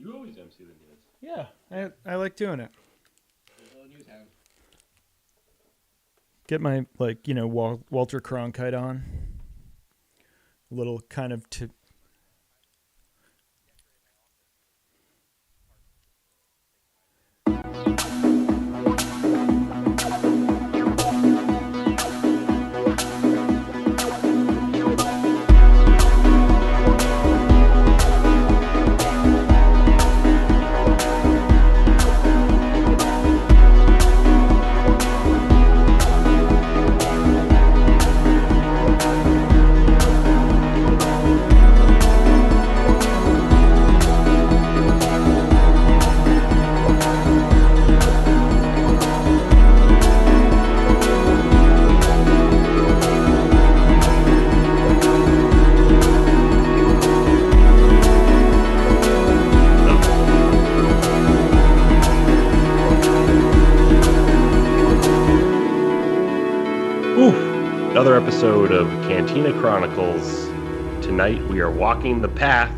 You always MC the news. Yeah, I like doing it. Get my Walter Cronkite on. A little kind of Another episode of Cantina Chronicles. Tonight we are walking the path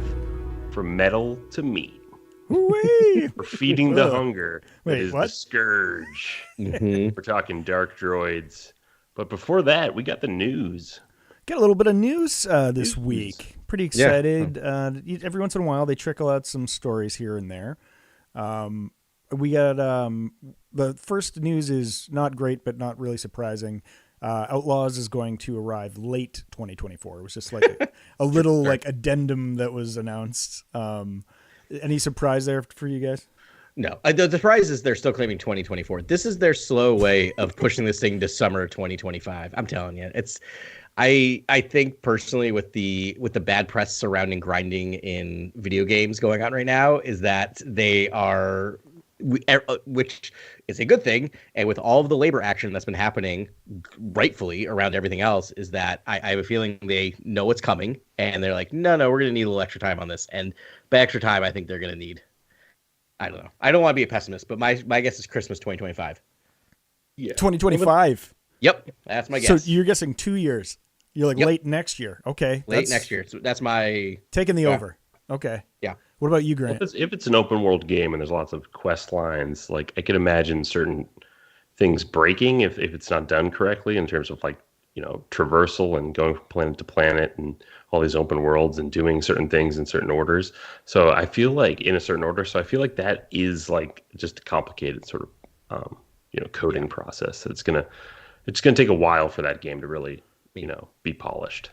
from metal to meat. We're feeding the hunger that is the scourge. We're talking dark droids. But before that, we got the news. Got a little bit of news this week. Pretty excited. Yeah. Every once in a while, they trickle out some stories here and there. We got the first news is not great, but not really surprising. Outlaws is going to arrive late 2024. It was just like a little like addendum that was announced. Any surprise there for you guys? No, the surprise is they're still claiming 2024. This is their slow way of pushing this thing to summer 2025. I'm telling you, I think personally with the bad press surrounding grinding in video games going on right now is that they are, which is a good thing, and with all of the labor action that's been happening rightfully around everything else, is that I have a feeling they know what's coming and they're like, no, we're going to need a little extra time on this. And by extra time, I think they're going to need, I don't know. I don't want to be a pessimist, but my guess is Christmas 2025. Yeah. 2025. Yep, that's my guess. So you're guessing 2 years. You're like late next year. Okay. Late next year. So that's my taking the over. Okay. Yeah. What about you, Grant? If it's an open world game and there's lots of quest lines, like I could imagine certain things breaking if it's not done correctly in terms of traversal and going from planet to planet and all these open worlds and doing certain things in certain orders. So I feel like in a certain order. So I feel like that is like just a complicated sort of coding process. It's gonna take a while for that game to really be polished.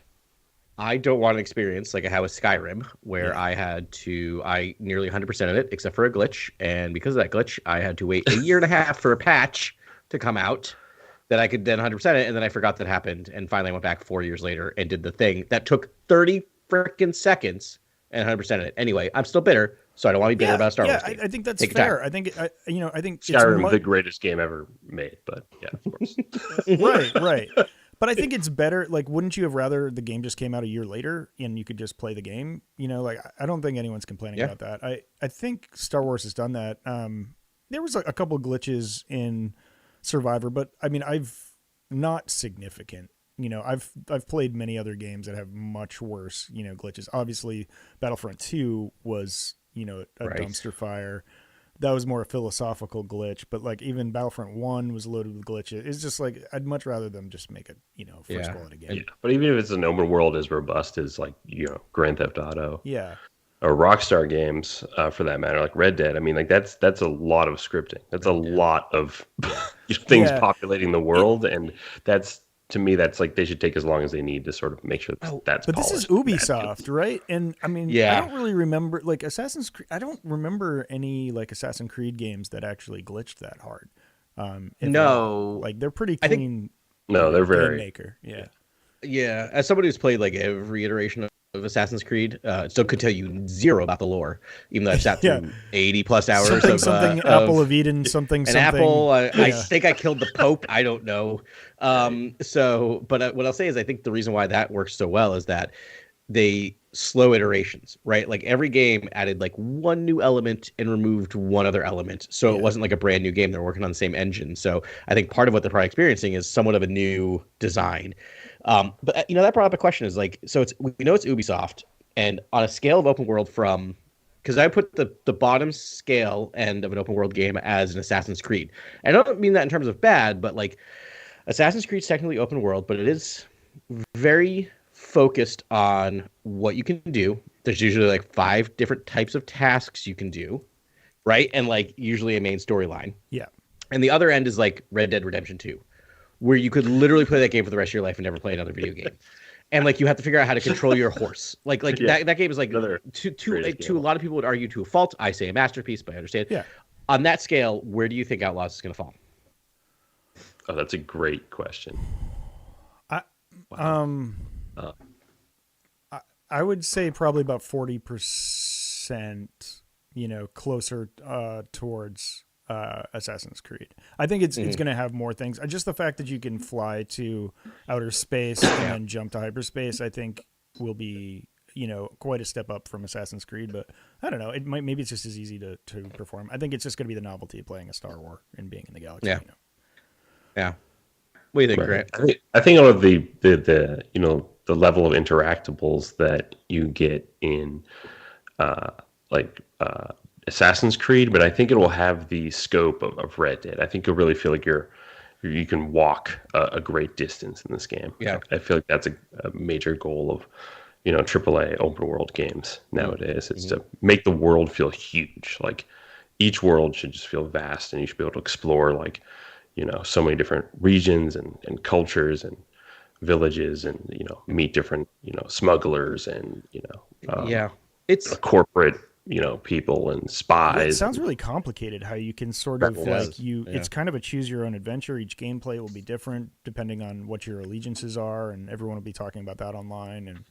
I don't want an experience like I had with Skyrim, where I nearly 100% of it, except for a glitch. And because of that glitch, I had to wait a year and a half for a patch to come out that I could then 100% it. And then I forgot that happened. And finally I went back 4 years later and did the thing that took 30 freaking seconds and 100% of it. Anyway, I'm still bitter, so I don't want to be bitter about Star Wars. I think that's fair. I think Skyrim, the greatest game ever made, but yeah, of course. Right. But I think it's better. Like, wouldn't you have rather the game just came out a year later and you could just play the game? I don't think anyone's complaining about that. I think Star Wars has done that. There was a couple of glitches in Survivor, but I mean, I've not significant. I've played many other games that have much worse, glitches. Obviously, Battlefront 2 was, a dumpster fire. That was more a philosophical glitch, but like even Battlefront 1 was loaded with glitches. It's just like I'd much rather them just make it, first quality game. Yeah. But even if it's an open world as robust as Grand Theft Auto, or Rockstar games for that matter, like Red Dead. I mean, like that's a lot of scripting. That's a lot of things populating the world, and to me, that's like they should take as long as they need to sort of make sure that's. But this is Ubisoft, right? And I mean, I don't really remember like Assassin's Creed. I don't remember any like Assassin's Creed games that actually glitched that hard. No, they're pretty clean. They're very maker. Yeah. As somebody who's played like every iteration of Assassin's Creed, still could tell you zero about the lore, even though I've sat through 80 plus hours something Apple of Eden, something. Apple. I think I killed the Pope. I don't know. But what I'll say is I think the reason why that works so well is that they slow iterations, right? Like every game added like one new element and removed one other element. So it wasn't like a brand new game. They're working on the same engine. So I think part of what they're probably experiencing is somewhat of a new design. But that brought up a question is like, so we know it's Ubisoft, and on a scale of open world from because I put the bottom scale end of an open world game as an Assassin's Creed. I don't mean that in terms of bad, but like Assassin's Creed's technically open world, but it is very focused on what you can do. There's usually like 5 different types of tasks you can do, right? And like usually a main storyline. Yeah. And the other end is like Red Dead Redemption 2, where you could literally play that game for the rest of your life and never play another video game. And like you have to figure out how to control your horse. Like that game is like to a lot of people would argue to a fault. I say a masterpiece, but I understand. Yeah. On that scale, where do you think Outlaws is going to fall? Oh, that's a great question. I would say probably about 40%, closer towards Assassin's Creed. I think it's going to have more things. Just the fact that you can fly to outer space and then jump to hyperspace, I think will be, quite a step up from Assassin's Creed. But I don't know. Maybe it's just as easy to perform. I think it's just going to be the novelty of playing a Star Wars and being in the galaxy. Yeah. Yeah. What do you think, Grant? I think all of the level of interactables that you get in Assassin's Creed, but I think it will have the scope of Red Dead. I think you'll really feel like you can walk a great distance in this game. Yeah, I feel like that's a major goal of AAA open world games nowadays. It's to make the world feel huge. Like each world should just feel vast, and you should be able to explore so many different regions and cultures and villages, and meet different smugglers and it's corporate people and spies. It sounds really complicated how you can sort of it's kind of a choose your own adventure. Each gameplay will be different depending on what your allegiances are, and everyone will be talking about that online. And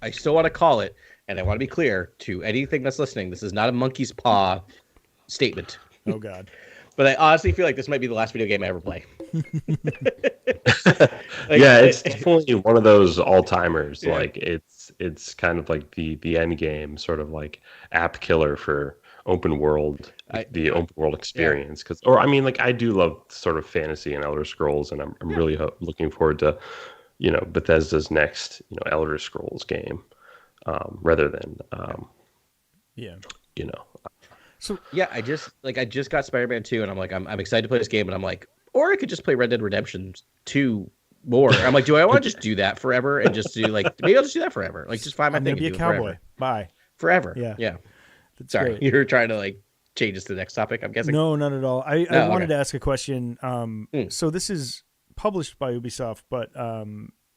I still want to call it, and I want to be clear to anything that's listening, this is not a monkey's paw statement. Oh God. But I honestly feel like this might be the last video game I ever play. It's definitely one of those all-timers. Yeah. Like it's kind of like the end game, sort of like app killer for open world, the open world experience. I do love sort of fantasy and Elder Scrolls, and I'm really looking forward to Bethesda's next Elder Scrolls rather than So I just got Spider-Man 2, and I'm like, I'm excited to play this game, and I'm like, or I could just play Red Dead Redemption 2 more. I'm like, do I want to just do that forever and just do maybe I'll just do that forever, just find my thing. Be a cowboy. Bye. Forever. Yeah. That's sorry, great. You're trying to change us to the next topic, I'm guessing. No, not at all. I wanted to ask a question. So this is published by Ubisoft, but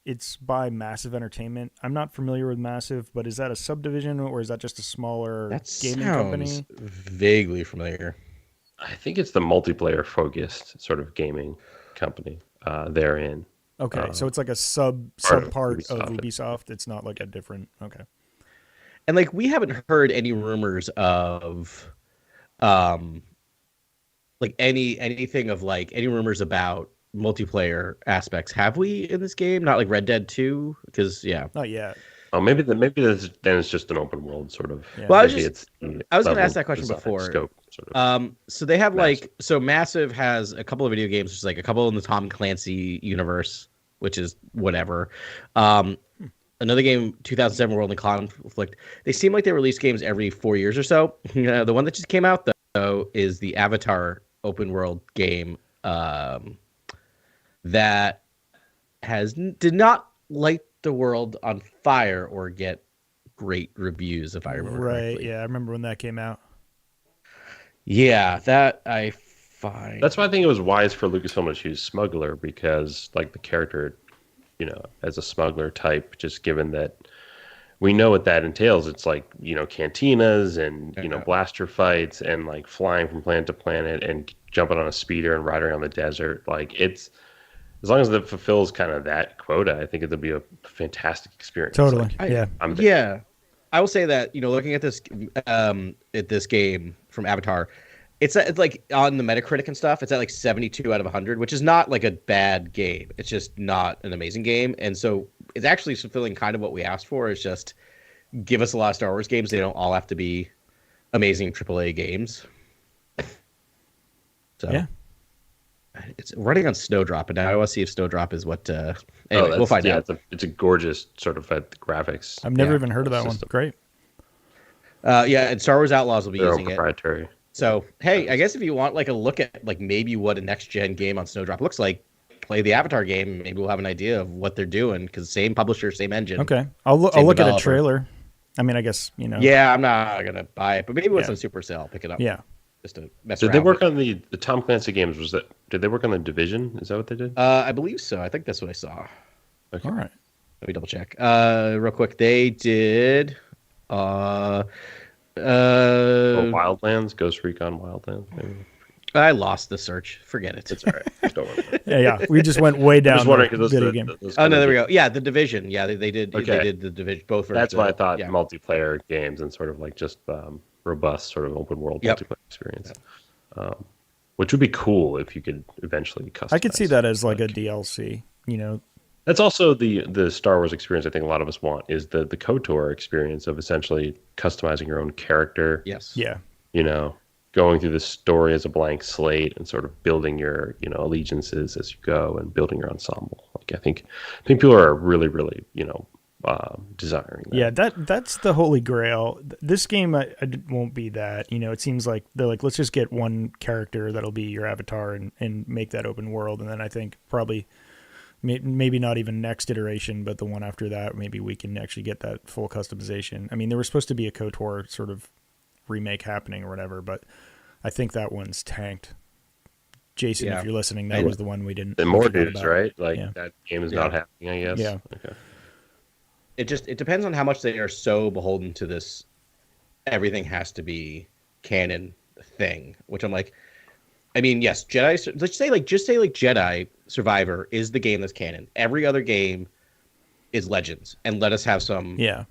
it's by Massive Entertainment. I'm not familiar with Massive, but is that a subdivision, or is that just a smaller gaming company? Vaguely familiar. I think it's the multiplayer focused sort of gaming company therein. Okay, so it's like a sub part of Ubisoft. It's not like a different. Okay. And we haven't heard any rumors of anything of any rumors about multiplayer aspects, have we, in this game? Not like Red Dead 2, because not yet. Oh, maybe then it's just an open world sort of. Yeah. Well, I was going to ask that question before. Scope, sort of. So they have Massive has a couple of video games, which is a couple in the Tom Clancy universe, which is whatever. Another game, 2007 World in Conflict. They seem like they release games every 4 years or so. The one that just came out though is the Avatar open world game. That did not light the world on fire or get great reviews, if I remember correctly. Yeah, I remember when that came out. Yeah, that I find. That's why I think it was wise for Lucasfilm to choose Smuggler, because the character, as a smuggler type, just given that we know what that entails. It's cantinas and blaster fights and flying from planet to planet and jumping on a speeder and riding around the desert. It's as long as it fulfills kind of that quota, I think it'll be a fantastic experience. Totally. I will say that, looking at this game from Avatar, it's on the Metacritic and stuff, it's at 72 out of 100, which is not a bad game. It's just not an amazing game. And so it's actually fulfilling kind of what we asked for, is just give us a lot of Star Wars games. They don't all have to be amazing AAA games. So yeah. It's running on Snowdrop, and now I want to see if Snowdrop is what. Anyway, we'll find out. It's a gorgeous sort of graphics. I've never even heard of that system. One. Great. Yeah, and Star Wars Outlaws will be Their own using it. proprietary. So, hey, I guess if you want like a look at like maybe what a next gen game on Snowdrop looks like, play the Avatar game. Maybe we'll have an idea of what they're doing because same publisher, same engine. Okay, I'll look developer. at a trailer. I mean, I guess Yeah, I'm not gonna buy it, but maybe once Yeah. on Super Sale, I'll pick it up. Yeah. Just to mess Did around. they work with on the Tom Clancy games? Did they work on the Division? Is that what they did? I believe so. I think that's what I saw. Okay. All right. Let me double check. Real quick, they did. Wildlands, Ghost Recon Wildlands, maybe. I lost the search. Forget it. It's all right. Don't worry about it. Yeah. We just went way down. I'm just wondering the because video game. Oh no, there we go. Yeah, the Division. Yeah, they did. Okay. They did the Division. Both. That's why I thought Yeah. multiplayer games and sort of like just robust sort of open world Yep. multiplayer experience, which would be cool if you could eventually customize. I could see that as like a DLC. That's also the Star Wars experience I think a lot of us want is the KOTOR experience of essentially customizing your own character. Yes. Yeah. Going through the story as a blank slate and sort of building your allegiances as you go and building your ensemble. Like I think people are really really desiring that. Yeah, that's the holy grail. This game I won't be that. It seems like they're like, let's just get one character that'll be your avatar and make that open world. And then I think probably maybe not even next iteration, but the one after that, maybe we can actually get that full customization. I mean, there was supposed to be a KOTOR sort of remake happening or whatever, but I think that one's tanked. Jason, if you're listening, that was the one we didn't. And more forgot news, about. right? Like that game is not happening, I guess. Yeah. Okay. It depends on how much they are so beholden to this. Everything has to be canon thing, which I'm like. I mean, yes, Jedi. Let's say just say Jedi Survivor is the game that's canon. Every other game is Legends, and let us have some. Yeah.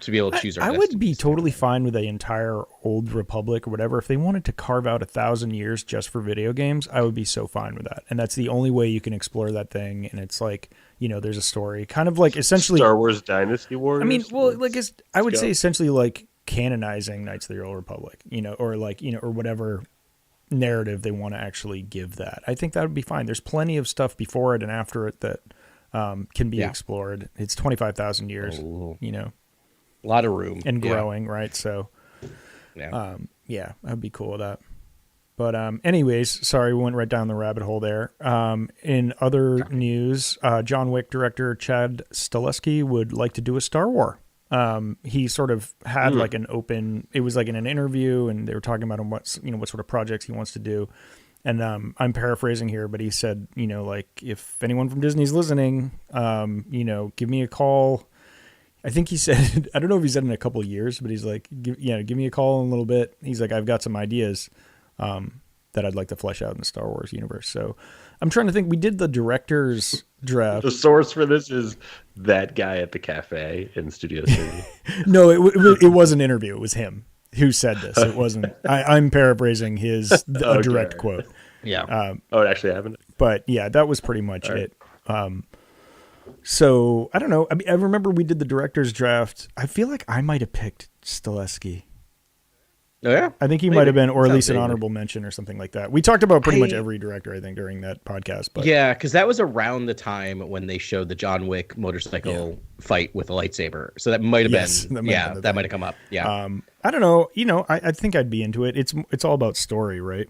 To be able to choose our I would be destinies. totally fine with the entire Old Republic or whatever. If they wanted to carve out 1,000 years just for video games, I would be so fine with that. And that's the only way you can explore that thing. And it's like, there's a story, kind of like essentially Star Wars Dynasty Wars. I mean, well, like I would say essentially like canonizing Knights of the Old Republic, or like or whatever narrative they want to actually give that. I think that would be fine. There's plenty of stuff before it and after it that can be explored. It's 25,000 years, A lot of room and growing, right? So, Yeah. I'd be cool with that. But anyways, sorry, we went right down the rabbit hole there. In other news, John Wick director Chad Stahelski would like to do a Star Wars. He sort of had like an open. It was like in an interview, and they were talking about what sort of projects he wants to do. And I'm paraphrasing here, but he said, like if anyone from Disney's listening, give me a call. I think he said, I don't know if he said in a couple of years, but he's like, give me a call in a little bit. He's like, I've got some ideas that I'd like to flesh out in the Star Wars universe. So I'm trying to think. We did the director's draft. The source for this is that guy at the cafe in Studio City. No, it was an interview. It was him who said this. It wasn't. I'm paraphrasing a direct quote. Yeah. It actually happened. But yeah, that was pretty much it. So I don't know. I mean, I remember we did the director's draft. I feel like I might have picked Stahelski. Oh yeah. I think he might have been, or at least an honorable mention or something like that. We talked about pretty much every director, I think, during that podcast. But yeah, because that was around the time when they showed the John Wick motorcycle fight with a lightsaber. So that might have been. That might have come up. Yeah. I don't know. I think I'd be into it. It's all about story, right?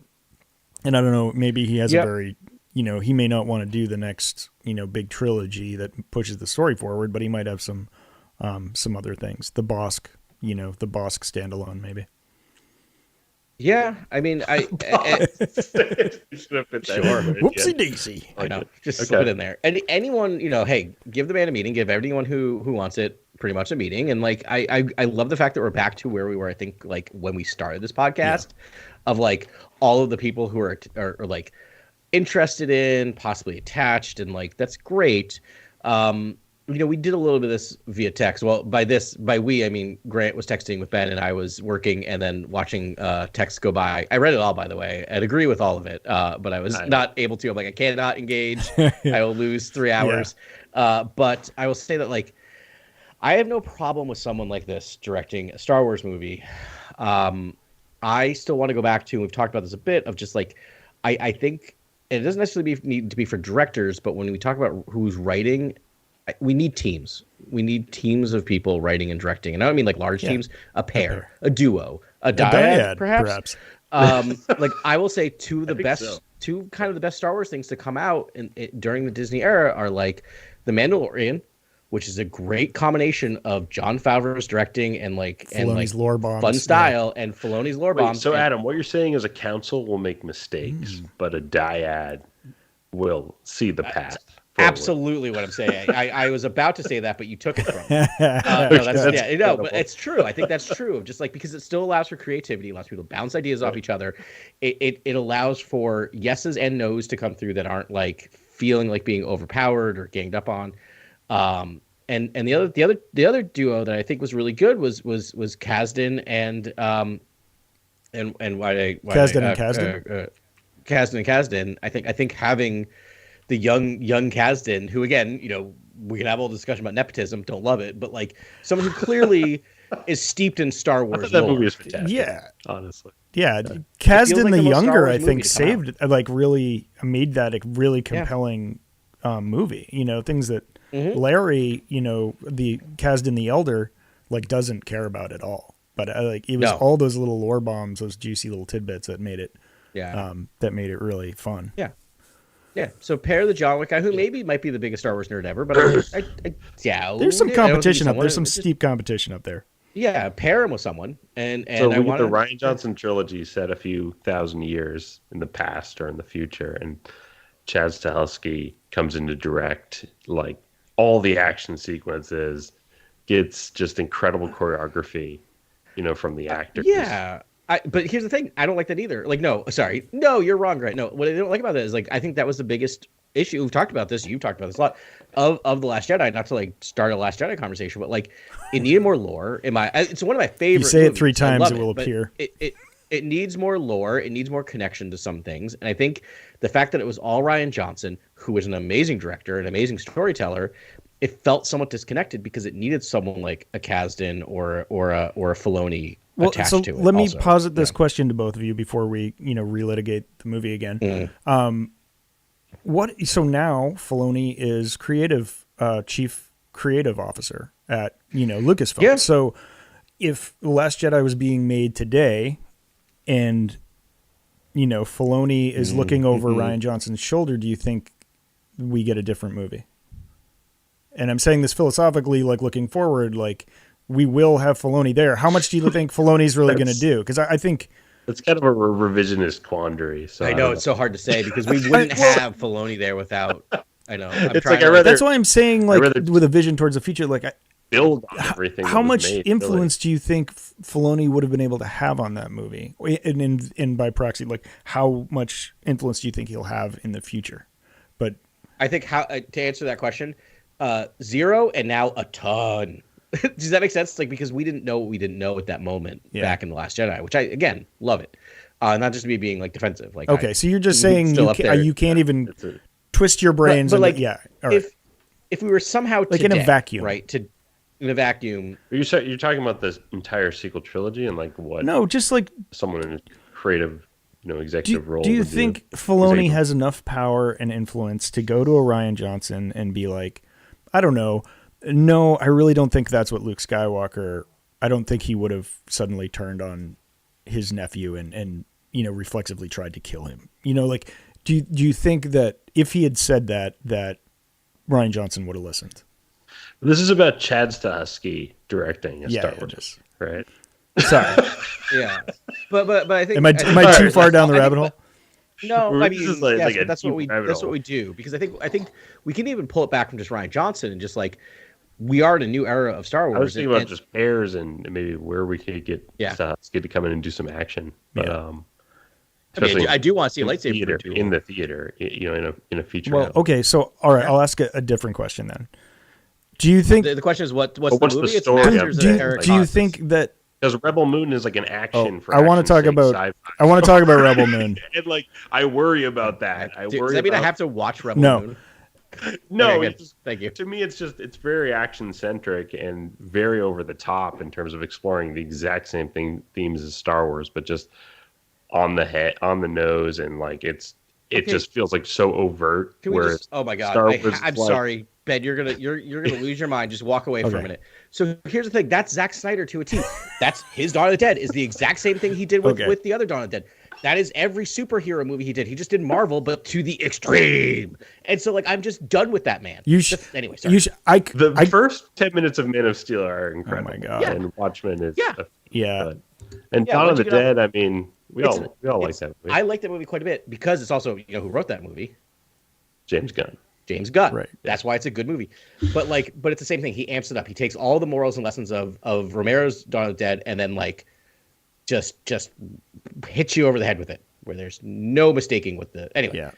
And I don't know. Maybe he has a very. He may not want to do the next, big trilogy that pushes the story forward, but he might have some other things. The Bosk, the Bosk standalone, maybe. Yeah, I mean, you should have put that. Sure. Whoopsie daisy. I know. Just slip it in there. And anyone, hey, give the man a meeting. Give everyone who wants it pretty much a meeting. And like, I love the fact that we're back to where we were. I think like when we started this podcast, of like all of the people who are like interested in, possibly attached, and like that's great. We did a little bit of this via text. Well, by we, I mean Grant was texting with Ben and I was working and then watching texts go by. I read it all, by the way, and agree with all of it, but I was not able to. I'm like, I cannot engage. I will lose 3 hours. But I will say that like I have no problem with someone like this directing a Star Wars movie. I still want to go back to, and we've talked about this a bit, of just like I think, and it doesn't necessarily need to be for directors, but when we talk about who's writing we need teams. We need teams of people writing and directing, and I don't mean like large teams. A pair, a duo, a dyad, perhaps. Like I will say two of the best, two kind of the best Star Wars things to come out during the Disney era are like The Mandalorian, which is a great combination of Jon Favreau's directing and Filoni's lore bombs, fun style, and Filoni's lore bombs. So Adam, what you're saying is a council will make mistakes, but a dyad will see the path. Absolutely what I'm saying. I was about to say that, but you took it from me. But it's true. I think that's true. Just like, because it still allows for creativity, allows people to bounce ideas off each other. It allows for yeses and nos to come through that aren't like feeling like being overpowered or ganged up on. And the other duo that I think was really good was Kasdan and Kasdan. I think having the young Kasdan, who again, we can have all the discussion about nepotism, don't love it, but like someone who clearly is steeped in Star Wars. That movie is fantastic. Yeah, honestly. Yeah, Kasdan the younger, I think, saved really made that a really compelling movie. Things that Larry, the Kasdan the elder, doesn't care about at all. But it was all those little lore bombs, those juicy little tidbits that made it. That made it really fun. Yeah. So pair the John Wick guy, who maybe might be the biggest Star Wars nerd ever, but there's some competition up. There's some steep competition up there. Yeah, pair him with someone, and so we get the Rian Johnson trilogy set a few thousand years in the past or in the future, and Chad Stahelski comes in to direct all the action sequences, gets just incredible choreography, from the actors. But here's the thing. I don't like that either. No, you're wrong, right? No, what I don't like about that is I think that was the biggest issue. We've talked about this. You've talked about this a lot of The Last Jedi. Not to start a Last Jedi conversation, but it needed more lore. It's one of my favorite. You say movies. It 3 times, it will appear. It needs more lore. It needs more connection to some things. And I think the fact that it was all Rian Johnson, who is an amazing director, an amazing storyteller, it felt somewhat disconnected because it needed someone like a Kasdan or a Filoni. Well, so let me posit this question to both of you before we, relitigate the movie again. So now Filoni is chief creative officer at, Lucasfilm. Yeah. So if The Last Jedi was being made today and, Filoni is looking over Rian Johnson's shoulder, do you think we get a different movie? And I'm saying this philosophically, looking forward, we will have Filoni there. How much do you think Filoni's really going to do? Because I think it's kind of a revisionist quandary. So I know it's so hard to say because we wouldn't have Filoni there without. I know. That's why I'm saying with a vision towards the future. Build on everything. How much influence do you think Filoni would have been able to have on that movie? And by proxy, how much influence do you think he'll have in the future? But I think to answer that question, 0 and now a ton. Does that make sense? Because we didn't know what we didn't know at that moment back in The Last Jedi, which I, again, love it. Not just me being defensive. Okay, so you're just saying you can't even twist your brains. But all right. If we were somehow in a vacuum, right? In a vacuum. You're talking about this entire sequel trilogy and what? No, just someone in a creative, executive role. Do you think Filoni has enough power and influence to go to a Rian Johnson and be I don't know. No, I really don't think that's what Luke Skywalker. I don't think he would have suddenly turned on his nephew and reflexively tried to kill him. Do you think that if he had said that Rian Johnson would have listened? This is about Chad Stahelski directing Star Wars, right? Sorry. Yeah, but I think am I too far down the rabbit hole? No, I mean, but that's what we do because I think we can even pull it back from just Rian Johnson and just we are in a new era of Star Wars. I was thinking about just pairs and maybe where we could get Stahelski to come in and do some action. But I do want to see a lightsaber in the theater, in a feature. Well, okay, so all right, I'll ask a different question then. Do you think the question is what's the movie? The story? Do you think that? Because Rebel Moon is an action for. I want to talk about. I want to talk about Rebel Moon. And I worry about that. Does that mean I have to watch Rebel Moon? No, okay, thank you. To me, it's very action centric and very over the top in terms of exploring the exact same themes as Star Wars, but just on the head, on the nose, and it just feels so overt. Oh my god! I'm sorry. Ben, you're gonna lose your mind. Just walk away for a minute. So here's the thing. That's Zack Snyder to a T. That's his Dawn of the Dead is the exact same thing he did with the other Dawn of the Dead. That is every superhero movie he did. He just did Marvel, but to the extreme. And so, like, I'm just done with that man. Anyway, sorry. The first 10 minutes of Man of Steel are incredible. Oh my God. Yeah. And Watchmen is and Yeah, Dawn of the Dead, I mean, we all like that movie. I like that movie quite a bit because it's also, you know, who wrote that movie? James Gunn. Right. That's why it's a good movie. But it's the same thing. He amps it up. He takes all the morals and lessons of Romero's Dawn of the Dead and then like just hits you over the head with it, where there's no mistaking what the anyway. Yeah.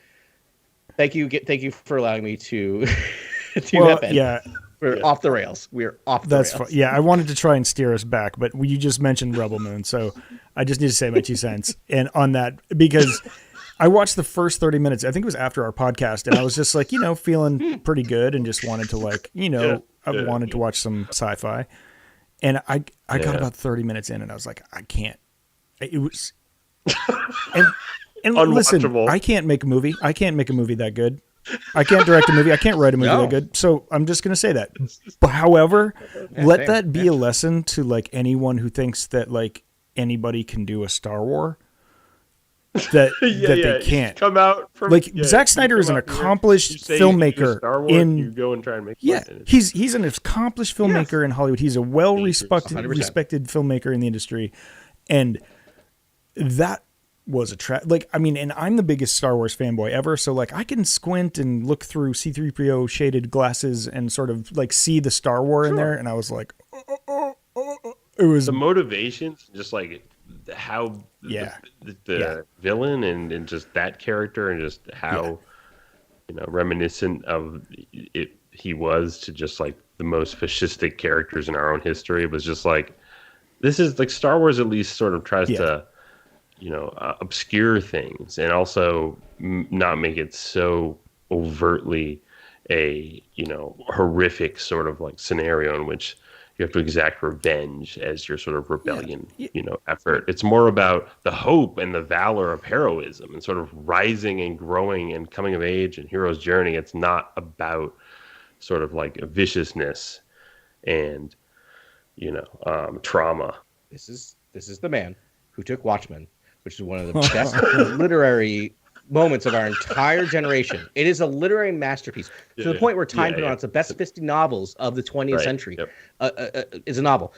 Thank you for allowing me to do that, Ben. Yeah. We're off the rails. We're off the rails. That's fine. Yeah, I wanted to try and steer us back, but you just mentioned Rebel Moon, so I just need to say my 2 cents and on that because I watched the first 30 minutes. I think it was after our podcast, and I was just like, you know, feeling pretty good and just wanted to like, you know, I wanted to watch some sci-fi. And I got about 30 minutes in and I was like, I can't. It was and listen, I can't make a movie. I can't make a movie that good. I can't direct a movie. I can't write a movie that good. So I'm just going to say that. But however, let that be a lesson to like anyone who thinks that like anybody can do a Star Wars. That they can't come out from Zack Snyder is an accomplished filmmaker you go and try and make he's an accomplished filmmaker in Hollywood. He's a respected filmmaker in the industry, and that was and I'm the biggest Star Wars fanboy ever, so like I can squint and look through C-3PO shaded glasses and sort of like see the Star Wars in there, and I was like it was the motivations, just like how the villain and just that character and just how you know reminiscent of it he was to just like the most fascistic characters in our own history. It was just like this is like Star Wars at least sort of tries to you know obscure things and also not make it so overtly a you know horrific sort of like scenario in which you have to exact revenge as your sort of rebellion, you know, effort. It's more about the hope and the valor of heroism and sort of rising and growing and coming of age and hero's journey. It's not about sort of like viciousness and, you know, trauma. This is the man who took Watchmen, which is one of the best literary moments of our entire generation. It is a literary masterpiece to the point where Time put on it's the best 50 novels of the 20th century. Is a novel.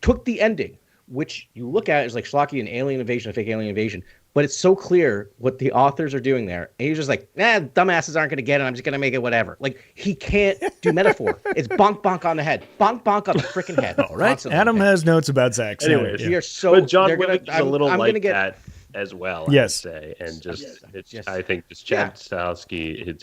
Took the ending, which you look at as like schlocky and alien invasion, a fake alien invasion, but it's so clear what the authors are doing there. And he's just like, dumbasses aren't going to get it. I'm just going to make it whatever. Like he can't do metaphor. It's bonk bonk on the head, bonk bonk on the freaking head. All right. Adam has notes about Zack. Anyway, we are so. But John Wick is a little like that as well, I would say. And I think just Chad Stahelski, his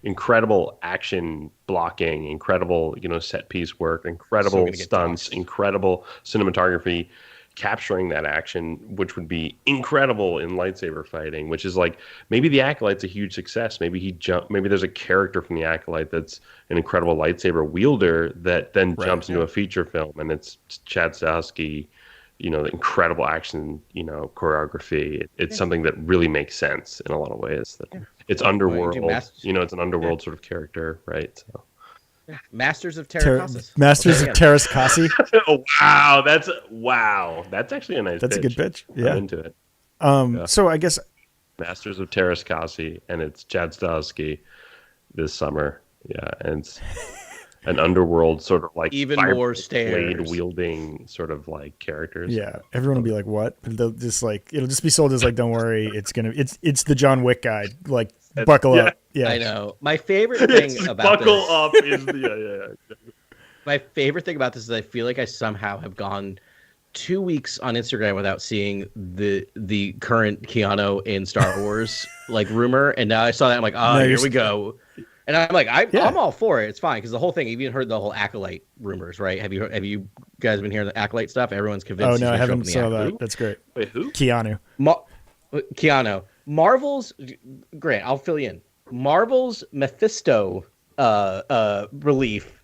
incredible action blocking, incredible, you know, set piece work, incredible stunts, incredible cinematography, capturing that action, which would be incredible in lightsaber fighting, which is like maybe the Acolyte's a huge success. Maybe maybe there's a character from the Acolyte that's an incredible lightsaber wielder that then jumps into a feature film, and it's Chad Stahelski, you know, the incredible action, you know, choreography. It's something that really makes sense in a lot of ways. It's underworld, you know, it's an underworld sort of character, right? So. Masters of Terracasas. Masters of Terracasas. Wow, that's actually a nice. That's pitch. A good pitch. Yeah, I'm into it. So I guess Masters of Terracasas, and it's Chad Stahelski this summer. Yeah, and it's an underworld sort of like even more stairs, blade wielding sort of like characters. Yeah, everyone will be like, "What?" But they'll just like it'll just be sold as like, "Don't worry, it's the John Wick guy." Like, buckle up. Yeah, I know. My favorite thing about buckle up is my favorite thing about this is I feel like I somehow have gone 2 weeks on Instagram without seeing the current Keanu in Star Wars like rumor, and now I saw that I'm like, oh, here we go. And I'm like, I'm all for it. It's fine because the whole thing. You've even heard the whole Acolyte rumors, right? Have you guys been hearing the Acolyte stuff? Everyone's convinced. Oh no, I haven't saw that. That's great. Wait, who? Keanu. Keanu. Marvel's Grant. I'll fill you in. Marvel's Mephisto relief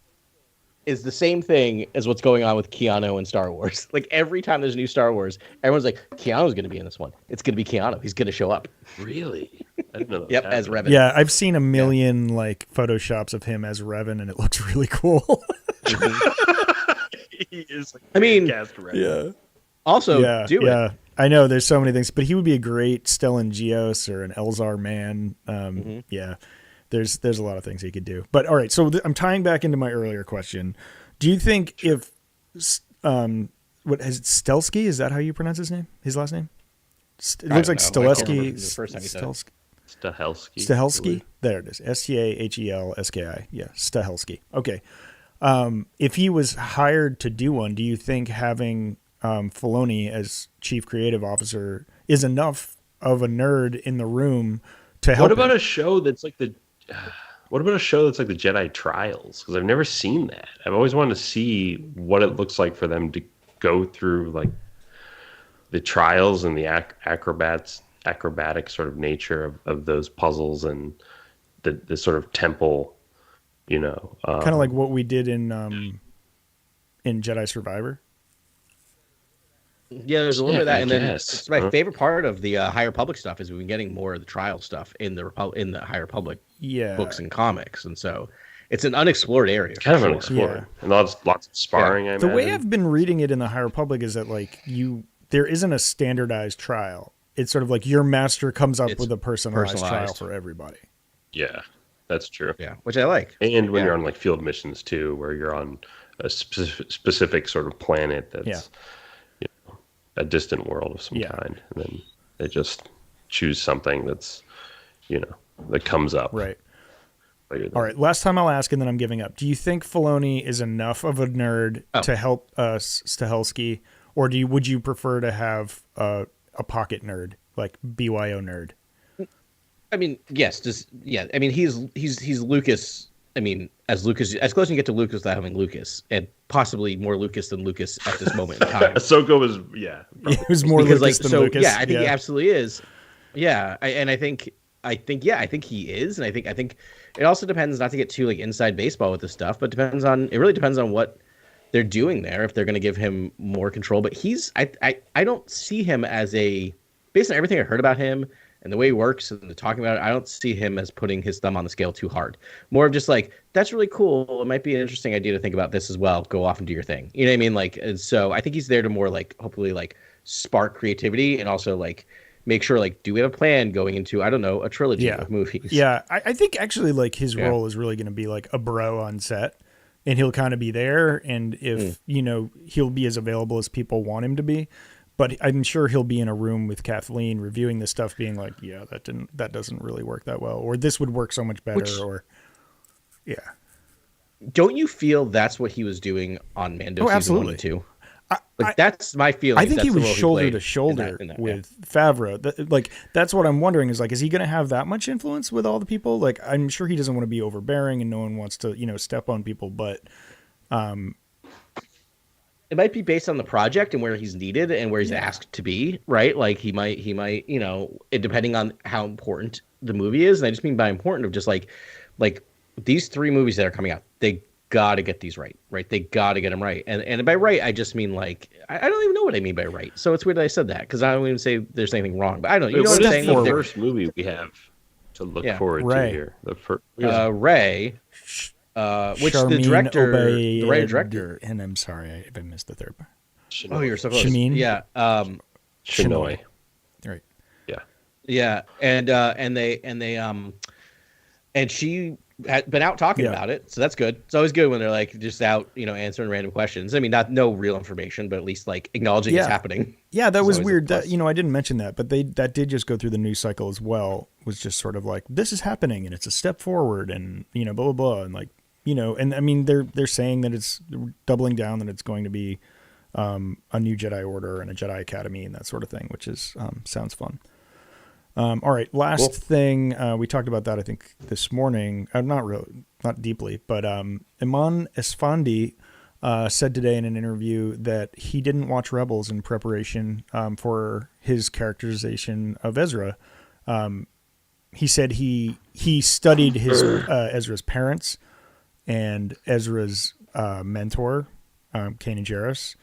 is the same thing as what's going on with Keanu in Star Wars. Like every time there's a new Star Wars, everyone's like, Keanu's going to be in this one. It's going to be Keanu. He's going to show up. Really? I didn't know that was Yep, as happening. Revan. Yeah, I've seen a million like photoshops of him as Revan, and it looks really cool. He is like I mean, cast Revan. Yeah. Also, Yeah. do Yeah. it. I know there's so many things, but he would be a great Stellan Geos or an Elzar man. Yeah. There's a lot of things he could do. But all right, so I'm tying back into my earlier question. Do you think if what is it, Stelsky? Is that how you pronounce his name? His last name? It looks like Stelesky. The first time you said it. Stahelski. Stahelski? There it is. Stahelski. Yeah, Stahelski. Okay. If he was hired to do one, do you think having Filoni as chief creative officer is enough of a nerd in the room to help? What about a show that's like the Jedi Trials? Because I've never seen that. I've always wanted to see what it looks like for them to go through like the trials and the acrobatic sort of nature of those puzzles and the sort of temple, kind of like what we did in Jedi Survivor. Yeah, there's a little bit of that, and then guess. it's my favorite part of the High Republic stuff is we've been getting more of the trial stuff in the High Republic books and comics, and so it's an unexplored area. Kind of unexplored, and lots of sparring. I the way imagine. I've been reading it in the High Republic is that like there isn't a standardized trial. It's sort of like your master comes up with a personalized trial for everybody. Yeah, that's true. Yeah, which I like. And when you're on like field missions too, where you're on a specific sort of planet that's a distant world of some kind, and then they just choose something that's that comes up. Right. All right. Last time I'll ask, and then I'm giving up. Do you think Filoni is enough of a nerd to help Stahelski, or would you prefer to have a pocket nerd like BYO nerd? I mean, yes. I mean, he's Lucas. I mean, as close as you get to Lucas without having Lucas, and possibly more Lucas than Lucas at this moment in time. Ahsoka was It was more Lucas than Lucas. Yeah, I think he absolutely is. Yeah, I think he is, and I think it also depends, not to get too like inside baseball with this stuff, but it really depends on what they're doing there, if they're going to give him more control. But I don't see him as based on everything I heard about him and the way he works and the talking about it, I don't see him as putting his thumb on the scale too hard. More of just like, that's really cool. It might be an interesting idea to think about this as well. Go off and do your thing. You know what I mean? Like, so I think he's there to more like, hopefully like spark creativity and also like make sure, like, do we have a plan going into, I don't know, a trilogy of movies? Yeah. I think actually like his role is really going to be like a bro on set, and he'll kind of be there. And if, he'll be as available as people want him to be. But I'm sure he'll be in a room with Kathleen reviewing this stuff, being like, "Yeah, that doesn't really work that well," or "This would work so much better," Don't you feel that's what he was doing on Mando season 1 and 2? That's my feeling. I think he was shoulder to shoulder with Favreau. That's what I'm wondering is like, is he going to have that much influence with all the people? Like, I'm sure he doesn't want to be overbearing, and no one wants to step on people, but. It might be based on the project and where he's needed and where he's asked to be, right? Like he might, depending on how important the movie is. And I just mean by important of just like these 3 movies that are coming out, they got to get these right? They got to get them right. And by right, I just mean like, I don't even know what I mean by right. So it's weird that I said that because I don't even say there's anything wrong, but I don't know. You know what I'm saying? The first movie we have to look forward to here. The first, Ray. Which Charmin, the director, and I'm sorry I missed the third part. Oh, you're so close. Shamin? Yeah, Shinoy. Right. Yeah, and she had been out talking about it, so that's good. It's always good when they're like just out, answering random questions. I mean, no real information, but at least like acknowledging it's happening. Yeah, that was weird. That I didn't mention that, but that did just go through the news cycle as well. Was just sort of like, this is happening and it's a step forward, and blah blah blah, and like and I mean they're saying that it's doubling down, that it's going to be a new Jedi Order and a Jedi Academy and that sort of thing, which is sounds fun. All right, last thing, we talked about that I think this morning. Not deeply, but Iman Esfandi said today in an interview that he didn't watch Rebels in preparation for his characterization of Ezra. He said he studied his Ezra's parents and Ezra's mentor, Kanan Jarrus,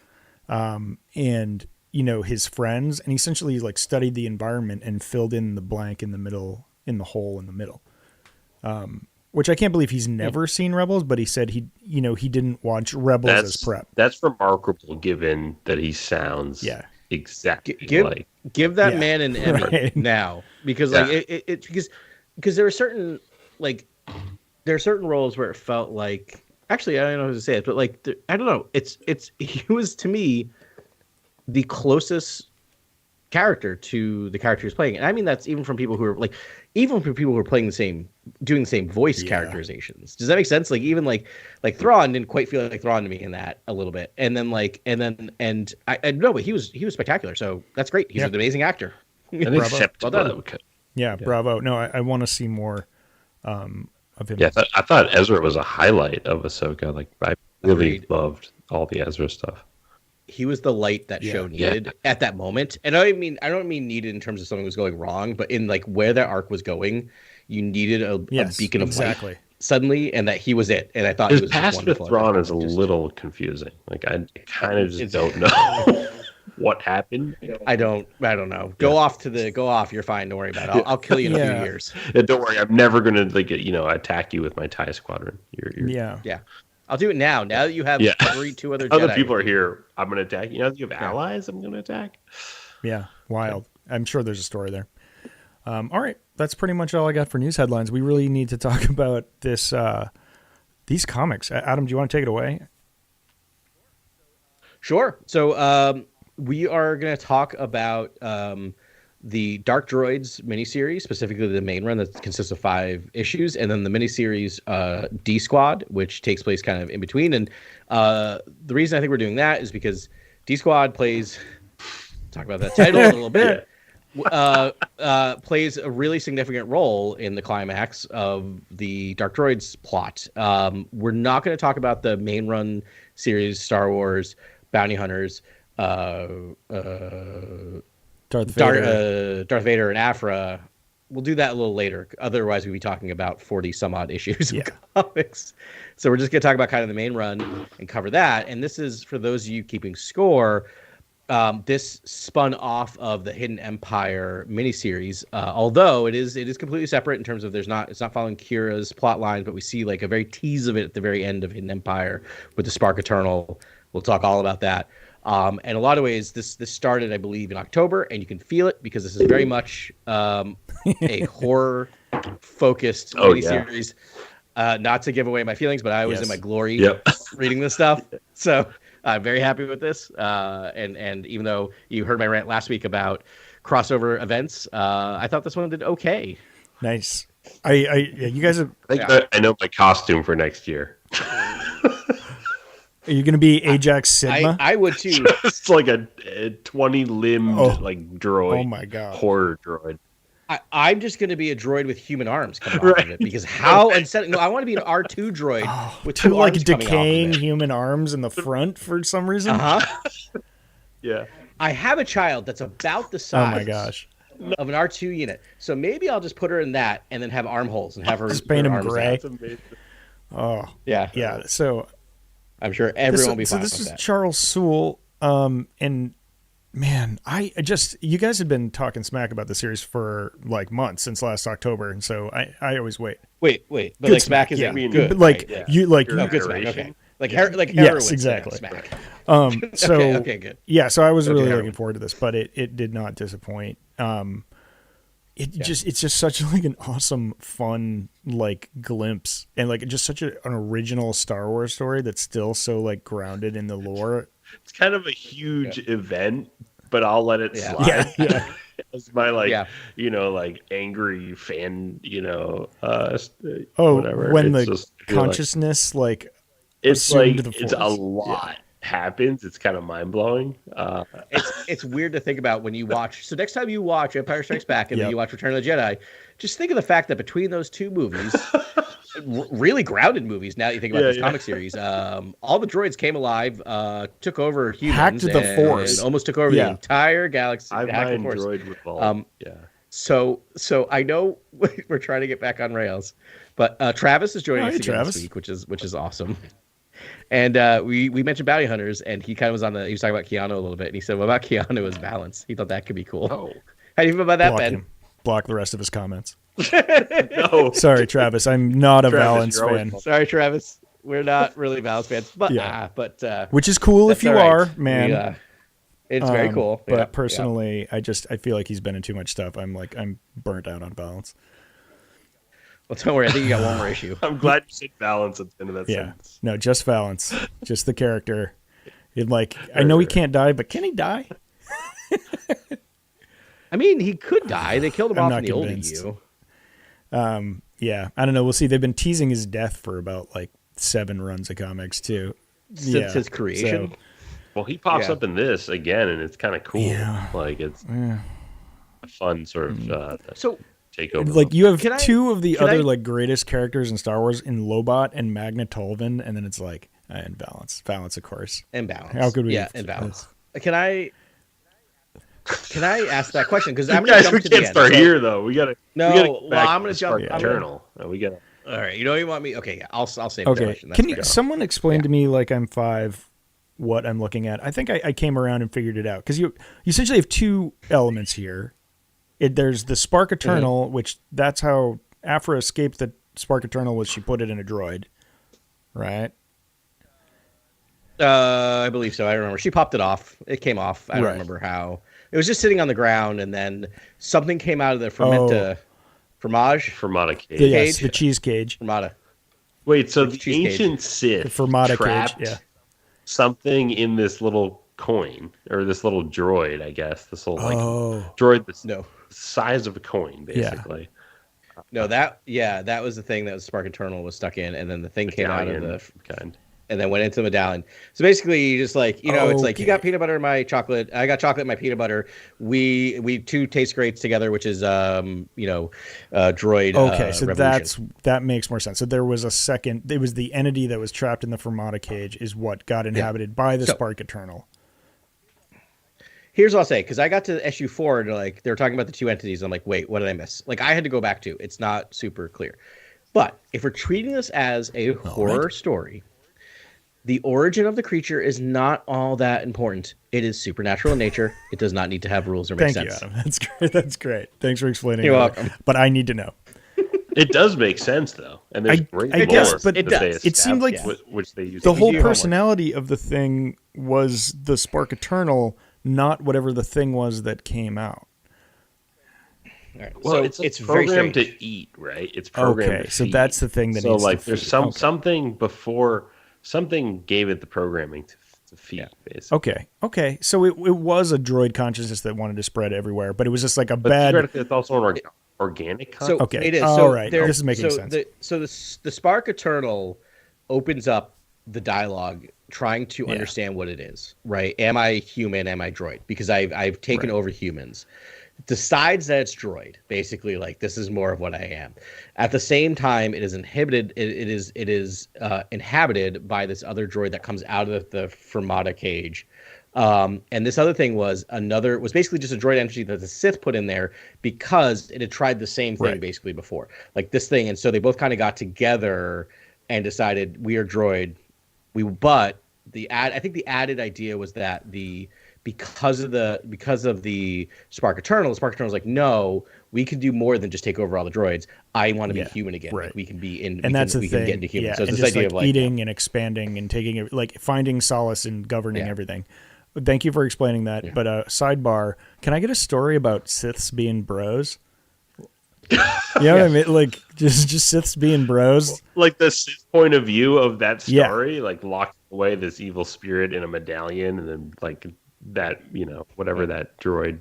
and his friends, and he essentially like studied the environment and filled in the blank in the middle in the hole in the middle. Which I can't believe he's never seen Rebels, but he said he didn't watch Rebels as prep. That's remarkable, given that he sounds exactly like. Give that man an Emmy now, because because there are certain roles where it felt like, actually I don't know how to say it, but like I don't know, he was to me the closest character to the character he's playing, and I mean that's even from people who are playing doing the same voice characterizations. Does that make sense? Like even like Thrawn didn't quite feel like Thrawn to me in that a little bit, and I know, but he was spectacular. So that's great. He's an amazing actor. Well done. Bravo. No, I want to see more of him. Yeah, I thought Ezra was a highlight of Ahsoka. Like I really loved all the Ezra stuff. He was the light that show needed at that moment. And I don't mean needed in terms of something was going wrong, but in like where that arc was going, you needed a beacon of light suddenly, and that he was it. And I thought his past with Thrawn is a little confusing. Like I kind of just don't know what happened. I don't know. Go off. You're fine. Don't worry about it. I'll kill you in a few years. Don't worry. I'm never gonna attack you with my TIE squadron. Yeah. I'll do it now. Now that you have two other Jedi people are here, I'm going to attack. You know, if you have allies, I'm going to attack. Yeah, wild. I'm sure there's a story there. All right, that's pretty much all I got for news headlines. We really need to talk about these comics. Adam, do you want to take it away? Sure. So we are going to talk about the Dark Droids miniseries, specifically the main run that consists of 5 issues, and then the miniseries D Squad, which takes place kind of in between. And the reason I think we're doing that is because D Squad plays, talk about that title a little bit, plays a really significant role in the climax of the Dark Droids plot. We're not going to talk about the main run series, Star Wars, Bounty Hunters, Darth Vader and Aphra. We'll do that a little later. Otherwise, we'd be talking about 40 some odd issues of comics. So we're just going to talk about kind of the main run and cover that. And this is, for those of you keeping score, this spun off of the Hidden Empire miniseries. Although it is completely separate in terms of it's not following Kira's plot line, but we see like a very tease of it at the very end of Hidden Empire with the Spark Eternal. We'll talk all about that. And a lot of ways, this started, I believe, in October, and you can feel it because this is very much a horror-focused miniseries. Not to give away my feelings, but I was in my glory reading this stuff, so I'm very happy with this. And even though you heard my rant last week about crossover events, I thought this one did okay. Nice. You guys have. I know my costume for next year. Are you going to be Ajax Sigma? I would too. It's like a 20-limbed droid. Oh my god! Horror droid. I'm just going to be a droid with human arms coming off of it, because how unsettling. No, I want to be an R2 droid with 2 like decaying human arms in the front for some reason. Yeah. I have a child that's about the size. Oh my gosh. Of an R2 unit, so maybe I'll just put her in that and then have armholes and have her just paint him gray. That's amazing. Oh yeah. So I'm sure everyone will be fine with that. So this is Charles Soule, and man, you guys had been talking smack about the series for like months, since last October, and so I always wait, but good like smack is good, but like you like good smack, okay, like heroin, yes, exactly. Smack. So okay, good. Yeah, so I was really looking forward to this, but it did not disappoint. It's just such like an awesome, fun like glimpse, and like just such an original Star Wars story that's still so like grounded in the lore. It's kind of a huge event, but I'll let it slide. Yeah. As my like angry fan, whatever. When the consciousness it's like it's a lot. Happens. It's kind of mind-blowing. It's weird to think about when you watch. So next time you watch Empire Strikes Back and then you watch Return of the Jedi, just think of the fact that between those two movies, really grounded movies, now that you think about this comic series, all the droids came alive, took over humans, hacked the Force, and almost took over the entire galaxy. I've mind droid revolt. So I know we're trying to get back on rails, but Travis is joining us again this week, which is awesome. And we mentioned Bounty Hunters, and he kind of was he was talking about Keanu a little bit, and he said, "What about Keanu as balance?" He thought that could be cool. Oh, how do you feel about that, Ben? block the rest of his comments. No. Sorry, Travis. I'm not a Travis, Valance you're always fan. Sorry, Travis. We're not really Valance fans, but Which is cool if that's you all right. are, man. It's very cool. But Yeah, personally, I feel like he's been in too much stuff. I'm burnt out on Valance. well, don't worry. I think you got one more issue. I'm glad you said balance at the end of that sentence. No, just Valance. Just the character. I know he can't die, but can he die? I mean, he could die. They killed him I'm off not in the old convinced. EU. Yeah, I don't know. We'll see. They've been teasing his death for about 7 runs of comics too. Since his creation. So, Well, he pops up in this again, and it's kind of cool. Yeah. It's a fun sort of So takeover. you have two of the other greatest characters in Star Wars in Lobot and Magna Tolvin, and then it's and Valance, of course. And Balance. How could we? Yeah, and Balance. Can I ask that question? Because we can't start here though. We gotta. Well, I'm gonna jump. Eternal. We gotta. All right. You know you want me? Okay. Yeah, I'll save the Okay. question. Can someone explain to me, I'm 5, what I'm looking at? I think I came around and figured it out because you essentially have 2 elements here. There's the Spark Eternal, which that's how Aphra escaped the Spark Eternal, was she put it in a droid, right? I believe so. I remember she popped it off. It came off. I don't remember how. It was just sitting on the ground, and then something came out of the Fermata cage. Yes, the cheese cage. Fermata. Wait, so the ancient Sith Fermata trapped cage, something in this little coin, or this little droid, I guess. This little droid, the size of a coin, basically. No, that was the thing that was Spark Eternal was stuck in, and then the thing came out of the kind. And then went into the medallion. So basically, you just it's like you got peanut butter in my chocolate. I got chocolate in my peanut butter. We 2 taste greats together, which is droid. Okay, so revolution. that makes more sense. So there was a second. It was the entity that was trapped in the Fermata cage is what got inhabited by the Spark Eternal. Here's what I'll say, because I got to issue 4 and they were talking about the 2 entities. I'm like, wait, what did I miss? I had to go back to. It's not super clear. But if we're treating this as a horror story, the origin of the creature is not all that important. It is supernatural in nature. It does not need to have rules or make sense. Thank you, Adam. That's great. That's great. Thanks for explaining. You're welcome. But I need to know. It does make sense, though, and there's great lore. Guess, but it does. It seemed like which they use. The whole personality of the thing was the Spark Eternal, not whatever the thing was that came out. All right. Well, so it's very programmed strange. to eat, right? It's programmed to so feed. that's the thing that needs to there's feed. something before. Something gave it the programming to feed, basically. Okay. So it was a droid consciousness that wanted to spread everywhere, but it was just bad. Theoretically, it's also an organic concept. So okay. It is. All right. This is making sense. The Spark Eternal opens up the dialogue trying to understand what it is, right? Am I human? Am I droid? Because I've taken over humans. Decides that it's droid, basically, this is more of what I am. At the same time, it is inhibited. It is inhabited by this other droid that comes out of the Fermata cage. And this other thing was basically just a droid entity that the Sith put in there because it had tried the same thing basically before, this thing. And so they both kind of got together and decided we are droid. I think the added idea was that because of the Spark Eternal, the Spark Eternal was like, no, we can do more than just take over all the droids. I want to be human again. Right. We can be in, and that's the we thing. Can get into human. Yeah. So it's and this just idea of eating and expanding and taking it, finding solace in governing everything. Thank you for explaining that. Yeah. But sidebar, can I get a story about Siths being bros? You know what I mean? Just Siths being bros. The Sith point of view of that story, locked away this evil spirit in a medallion, and then that, whatever that droid,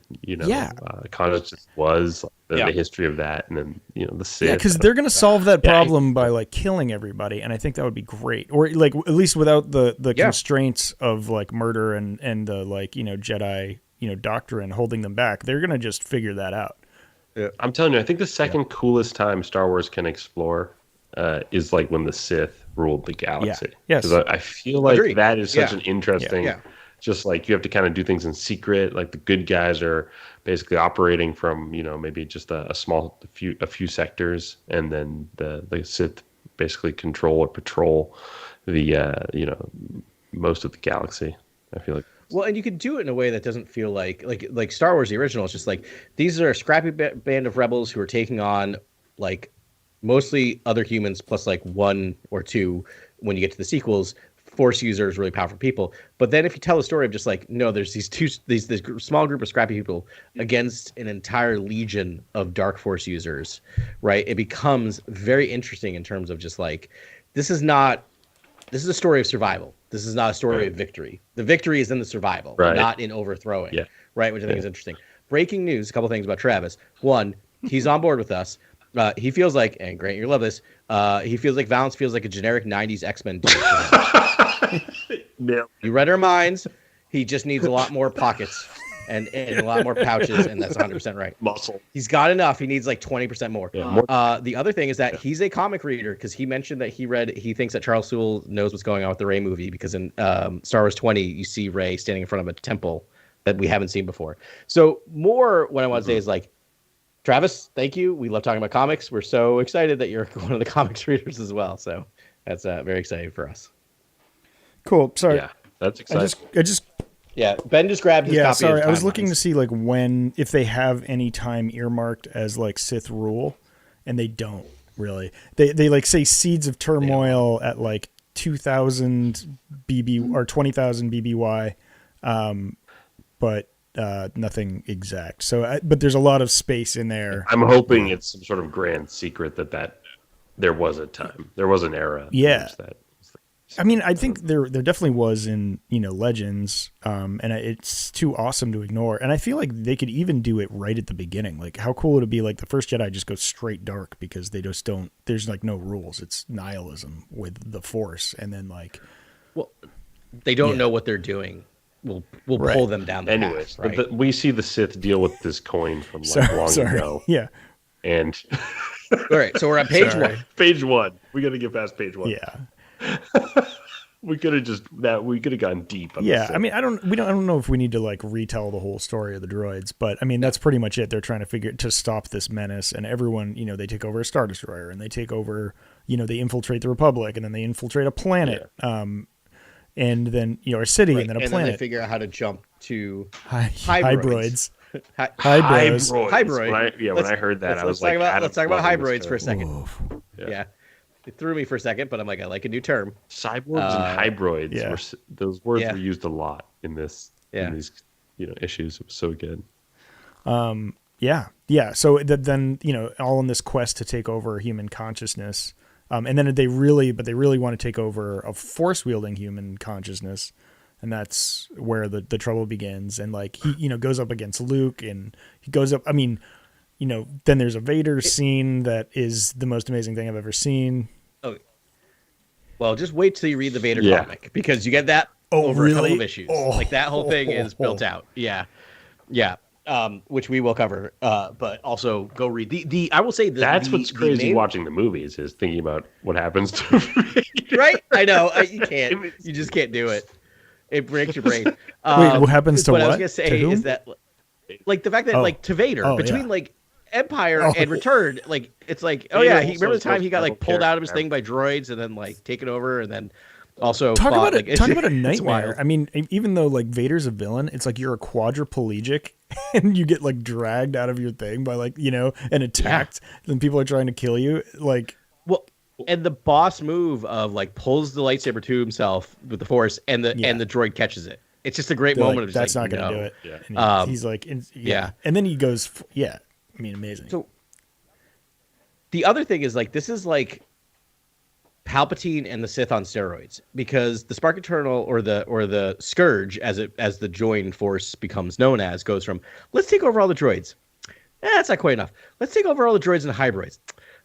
consciousness was, the history of that, and then, the Sith. Yeah, because they're going to solve that problem by, killing everybody, and I think that would be great. Or, at least without the constraints of, murder and the, Jedi, doctrine holding them back. They're going to just figure that out. Yeah. I'm telling you, I think the second coolest time Star Wars can explore is, when the Sith ruled the galaxy. Yeah. Yes. Because I feel like that is such an interesting... Just you have to kind of do things in secret. The good guys are basically operating from maybe just a few sectors, and then the Sith basically control or patrol the most of the galaxy. I feel like Well, and you could do it in a way that doesn't feel like Star Wars the original. It's just like these are a scrappy band of rebels who are taking on like mostly other humans plus like one or two when you get to the sequels. Force users, really powerful people. But then if you tell a story of just like, no, there's this small group of scrappy people against an entire legion of dark force users, right? It becomes very interesting in terms of just like, this is a story of survival. This is not a story of victory. The victory is in the survival, not in overthrowing, right? Which I think is interesting. Breaking news, a couple things about Travis. One, he's on board with us. He feels like, and Grant, you love this, he feels like Valance feels like a generic 90s X-Men dude. You read our minds. He just needs a lot more pockets and a lot more pouches, and that's 100% right. Muscle. He's got enough. He needs like 20% more. Yeah, the other thing is that he's a comic reader because he mentioned that he thinks that Charles Soule knows what's going on with the Rey movie because in Star Wars 20, you see Rey standing in front of a temple that we haven't seen before. So more what I want to say is like, Travis, thank you. We love talking about comics. We're so excited that you're one of the comics readers as well. So that's very exciting for us. Cool. Sorry. Yeah, that's exciting. I just Ben just grabbed his copy. Sorry, of I was looking to see like if they have any time earmarked as like Sith rule, and they don't really. They like say Seeds of Turmoil at like 2,000 BB or 20,000 BBY, but nothing exact. So, but there's a lot of space in there. I'm hoping it's some sort of grand secret that there was a time, there was an era. Yeah. I mean, I think there definitely was in, Legends, and it's too awesome to ignore. And I feel like they could even do it right at the beginning. Like, how cool would it be? Like, the first Jedi just goes straight dark because they just don't. There's like no rules. It's nihilism with the Force, and then like, well, they don't know what they're doing. We'll pull them down the Anyways, path, right? but we see the Sith deal with this coin from long ago. Yeah. And all right, so we're on page one. Page one. We got to get past page one. Yeah. we could have gone deep. On I mean, I don't know if we need to like retell the whole story of the droids, but I mean, that's pretty much it. They're trying to stop this menace, and everyone, they take over a Star Destroyer, and they take over, they infiltrate the Republic, and then they infiltrate a planet, and then, a city, and then a planet. And then they figure out how to jump to hybroids. Hybroids. When I heard that, I was like, let's talk about hybroids for a second. Yeah. It threw me for a second, but I'm like, I like a new term. Cyborgs and hybroids. Those words were used a lot in this. In these, issues. It was so good. Yeah. So then, all in this quest to take over human consciousness, and then they really want to take over a force wielding human consciousness, and that's where the trouble begins. And like he, goes up against Luke, and he goes up. I mean. Then there's a Vader scene that is the most amazing thing I've ever seen. Oh, well, just wait till you read the Vader comic because you get that over a couple of issues. Like that whole thing is built out. Yeah. Which we will cover. But also go read the. I will say that's what's crazy watching the movies is thinking about what happens to Vader. Right? I know you can't. You just can't do it. It breaks your brain. Wait, what happens to what? What I was gonna say is that, like the fact that like to Vader between like. Empire and Return, like it's like, he remember the time he got like pulled out of his thing by droids and then like taken over and then also talk about a nightmare. I mean, even though like Vader's a villain, it's like you're a quadriplegic and you get like dragged out of your thing by like and attacked, and people are trying to kill you. Like, well, and the boss move of like pulls the lightsaber to himself with the Force and the droid catches it. It's just a great moment of just that's like, not gonna do it. Yeah. And he's like, and then he goes, I mean, amazing. So the other thing is like this is like Palpatine and the Sith on steroids because the Spark Eternal or the Scourge as the joined force becomes known as goes from let's take over all the droids. That's not quite enough. Let's take over all the droids and hybroids.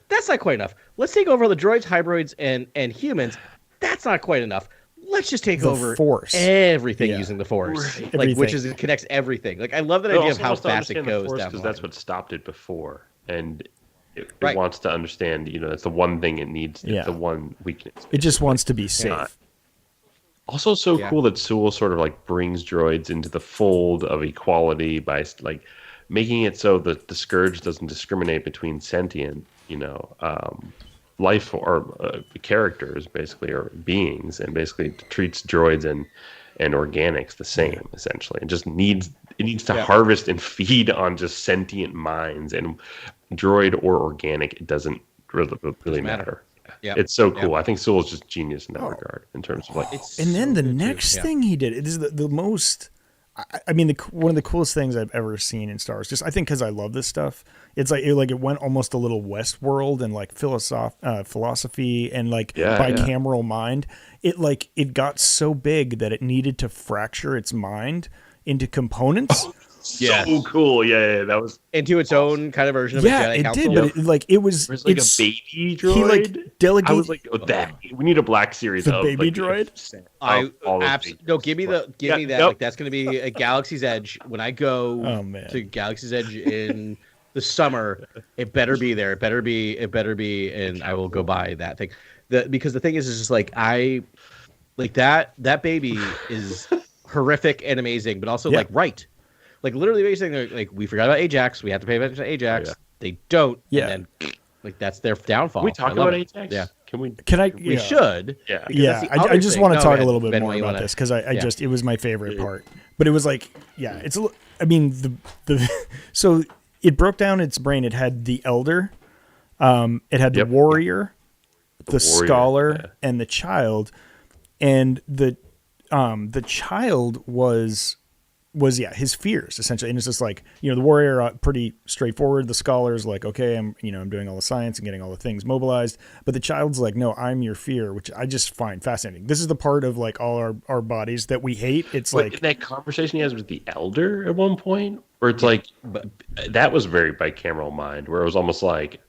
That's not quite enough. Let's take over all the droids, hybroids, and humans. That's not quite enough. Let's just take over Force. Everything using the Force, like which is it connects everything. Like I love that idea of how fast it goes down. Because that's what stopped it before, and it wants to understand. That's the one thing it needs. The one weakness. It just wants to be safe. Also, cool that Soule sort of like brings droids into the fold of equality by like making it so that the Scourge doesn't discriminate between sentient, life or characters basically or beings, and basically treats droids and and organics the same essentially. It needs to harvest and feed on just sentient minds, and droid or organic, it doesn't really matter. Yeah, it's so cool. I think Sewell's just genius in that regard in terms of like. And then the next thing he did, it is the most. I mean, one of the coolest things I've ever seen in Star Wars. Just I think because I love this stuff. It's like it went almost a little Westworld and like philosophy and like bicameral mind. It got so big that it needed to fracture its mind into components. So cool. Yeah, that was into its own kind of version of a Jedi Council. Did, but it was like a baby droid. He like delegated. I was like, we need a black series the of baby like, droid. Give me that. Nope. Like that's going to be a Galaxy's Edge when I go to Galaxy's Edge in the summer. It better be there. It better be, and I will go buy that thing. Because the thing is just like that baby is horrific and amazing, but also like literally basically like we forgot about Ajax. We have to pay attention to Ajax. They don't. Yeah. And then like that's their downfall. Can we talk about Ajax? Yeah. Can I? We should. Yeah. Yeah. I just want to talk a little bit more about this because I just it was my favorite part. But it was like it's. I mean so it broke down its brain. It had the Elder, it had the Warrior, the Scholar, and the Child, and the Child was his fears essentially, and it's just like the Warrior pretty straightforward. The Scholar's like, okay, I'm doing all the science and getting all the things mobilized, but the Child's like, no, I'm your fear, which I just find fascinating. This is the part of like all our bodies that we hate. It's like that conversation he has with the Elder at one point, where it's like, that was very bicameral mind, where it was almost like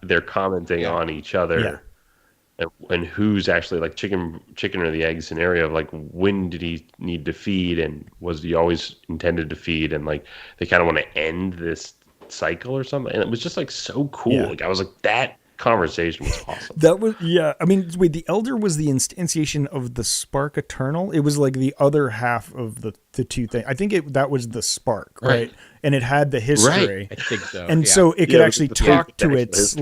they're commenting on each other. Yeah. And who's actually like chicken or the egg scenario of like when did he need to feed and was he always intended to feed, and like they kind of want to end this cycle or something, and it was just like so cool. Like I was like, that conversation was awesome. That was I mean, wait, the Elder was the instantiation of the Spark Eternal. It was like the other half of the two things. I think that was the Spark, right? And it had the history. I think so. And so it could actually talk to its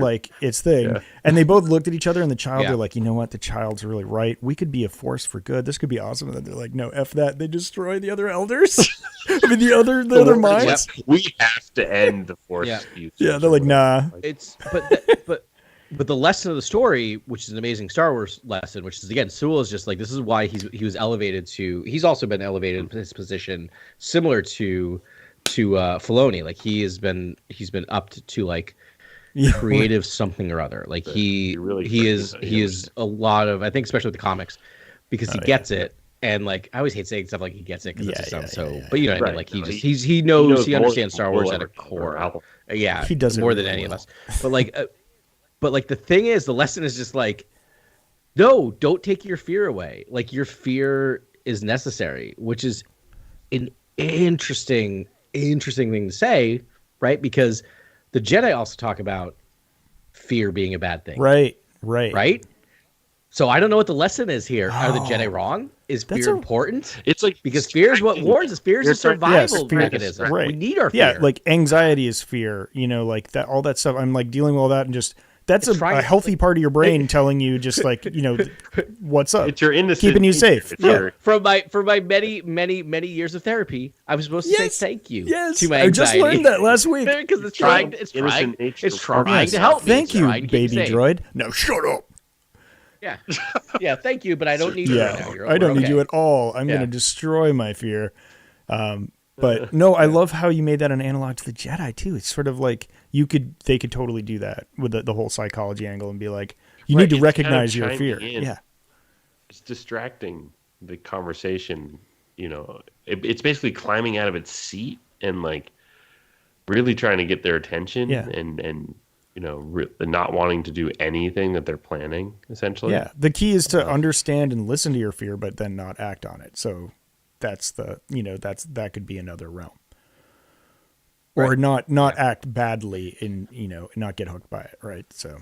thing. Yeah. And they both looked at each other, and the Child, they're like, you know what? The Child's really right. We could be a force for good. This could be awesome. And then they're like, no, F that. They destroy the other Elders. I mean, the other minds. We have to end the force. Yeah, they're like, nah. It's but the lesson of the story, which is an amazing Star Wars lesson, which is again, Sewell is just like, this is why he was elevated to. He's also been elevated in his position, similar to Filoni. Like he's been upped to like creative something or other. Like he is a lot of, I think, especially with the comics, because he gets it. And like I always hate saying stuff like he gets it because it just sounds so. But you know what I mean? Like he knows he understands Star Wars at a core. Yeah, he does it more really than any of us. But like the thing is, the lesson is just like, no, don't take your fear away. Like your fear is necessary, which is an interesting thing to say, right? Because the Jedi also talk about fear being a bad thing. Right. So I don't know what the lesson is here. Are the Jedi wrong? Is fear important? It's like, because fear is what warns us. Fear is a survival mechanism. Right. We need our fear. Yeah, like anxiety is fear. Like that, all that stuff. I'm like dealing with all that, and just that's a healthy part of your brain telling you just like what's up. It's your innocent, keeping you safe. Yeah. For my many years of therapy, I was supposed to say thank you to my anxiety. I just learned that last week because it's trying to help me. Thank you, baby droid. No, shut up. Yeah, thank you, but I don't need you right now. I don't need you at all. I'm going to destroy my fear. But no, I love how you made that an analog to the Jedi too. It's sort of like they could totally do that with the whole psychology angle and be like, you need to recognize your fear. Yeah, it's distracting the conversation. It's basically climbing out of its seat and like really trying to get their attention and not wanting to do anything that they're planning, essentially. Yeah, the key is to understand and listen to your fear, but then not act on it. So that's that could be another realm, or not act badly and not get hooked by it, right? So,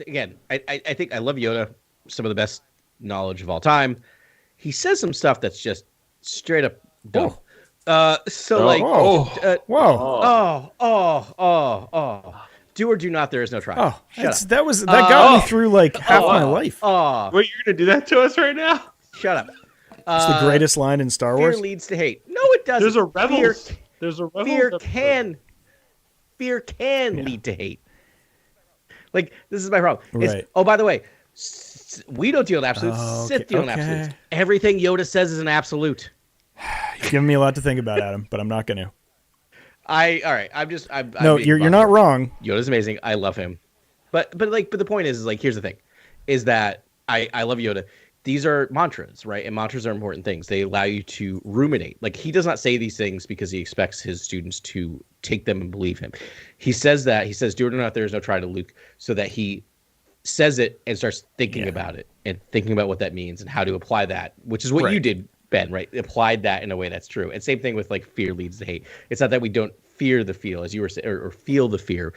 again, I think I love Yoda, some of the best knowledge of all time. He says some stuff that's just straight up dumb. Do or do not. There is no try. That got me through like half my life. Wait, you're gonna do that to us right now? Shut up. It's the greatest line in Star Wars. Fear leads to hate. No, it doesn't. There's a Rebels. There's a Rebels. Fear can lead to hate. Like, this is my problem. Right. Oh, by the way, we don't deal in absolutes. Sith deal in absolutes. Everything Yoda says is an absolute. You're giving me a lot to think about, Adam, but I'm not going to. All right. No, you're not wrong. Yoda's amazing. I love him. But the point is like, here's the thing, is that I love Yoda. These are mantras, right? And mantras are important things. They allow you to ruminate. Like, he does not say these things because he expects his students to take them and believe him. He says, do it or not, there is no try to Luke, so that he says it and starts thinking about it and thinking about what that means and how to apply that, which is what you did, Ben, right? Applied that in a way that's true. And same thing with like fear leads to hate. It's not that we don't fear the feel, as you were saying, or feel the fear.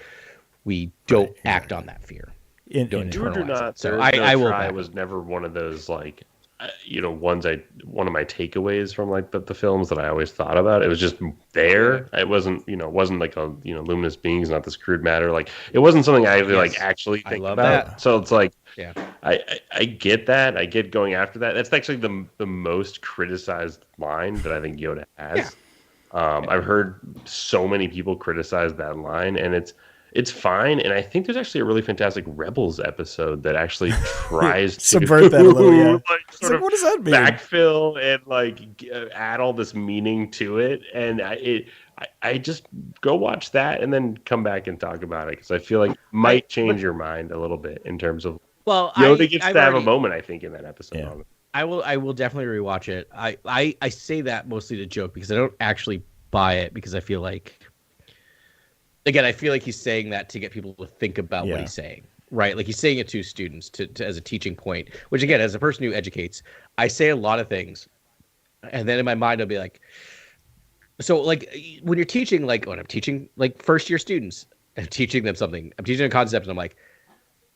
We don't act on that fear. Don't internalize it. So I was never one of those like, one of my takeaways from like the films that I always thought about. It was just there. It wasn't like a luminous beings, not this crude matter. Like, it wasn't something I actually think about. That. So it's like, I get that. I get going after that. That's actually the most criticized line that I think Yoda has. Yeah. I've heard so many people criticize that line, and it's fine, and I think there's actually a really fantastic Rebels episode that actually tries to subvert that a little. Yeah, like, what does that mean? Backfill and like add all this meaning to it, and I just go watch that and then come back and talk about it, because I feel like it might change your mind a little bit in terms of. Well, Yoda gets to have a moment, I think, in that episode. Yeah. I will definitely rewatch it. I say that mostly to joke, because I don't actually buy it, because I feel like. Again, I feel like he's saying that to get people to think about what he's saying, right? Like, he's saying it to students to as a teaching point, which, again, as a person who educates, I say a lot of things, and then in my mind I'll be like, so like when you're teaching, like when I'm teaching like first year students, I'm teaching them something, I'm teaching a concept, and I'm like,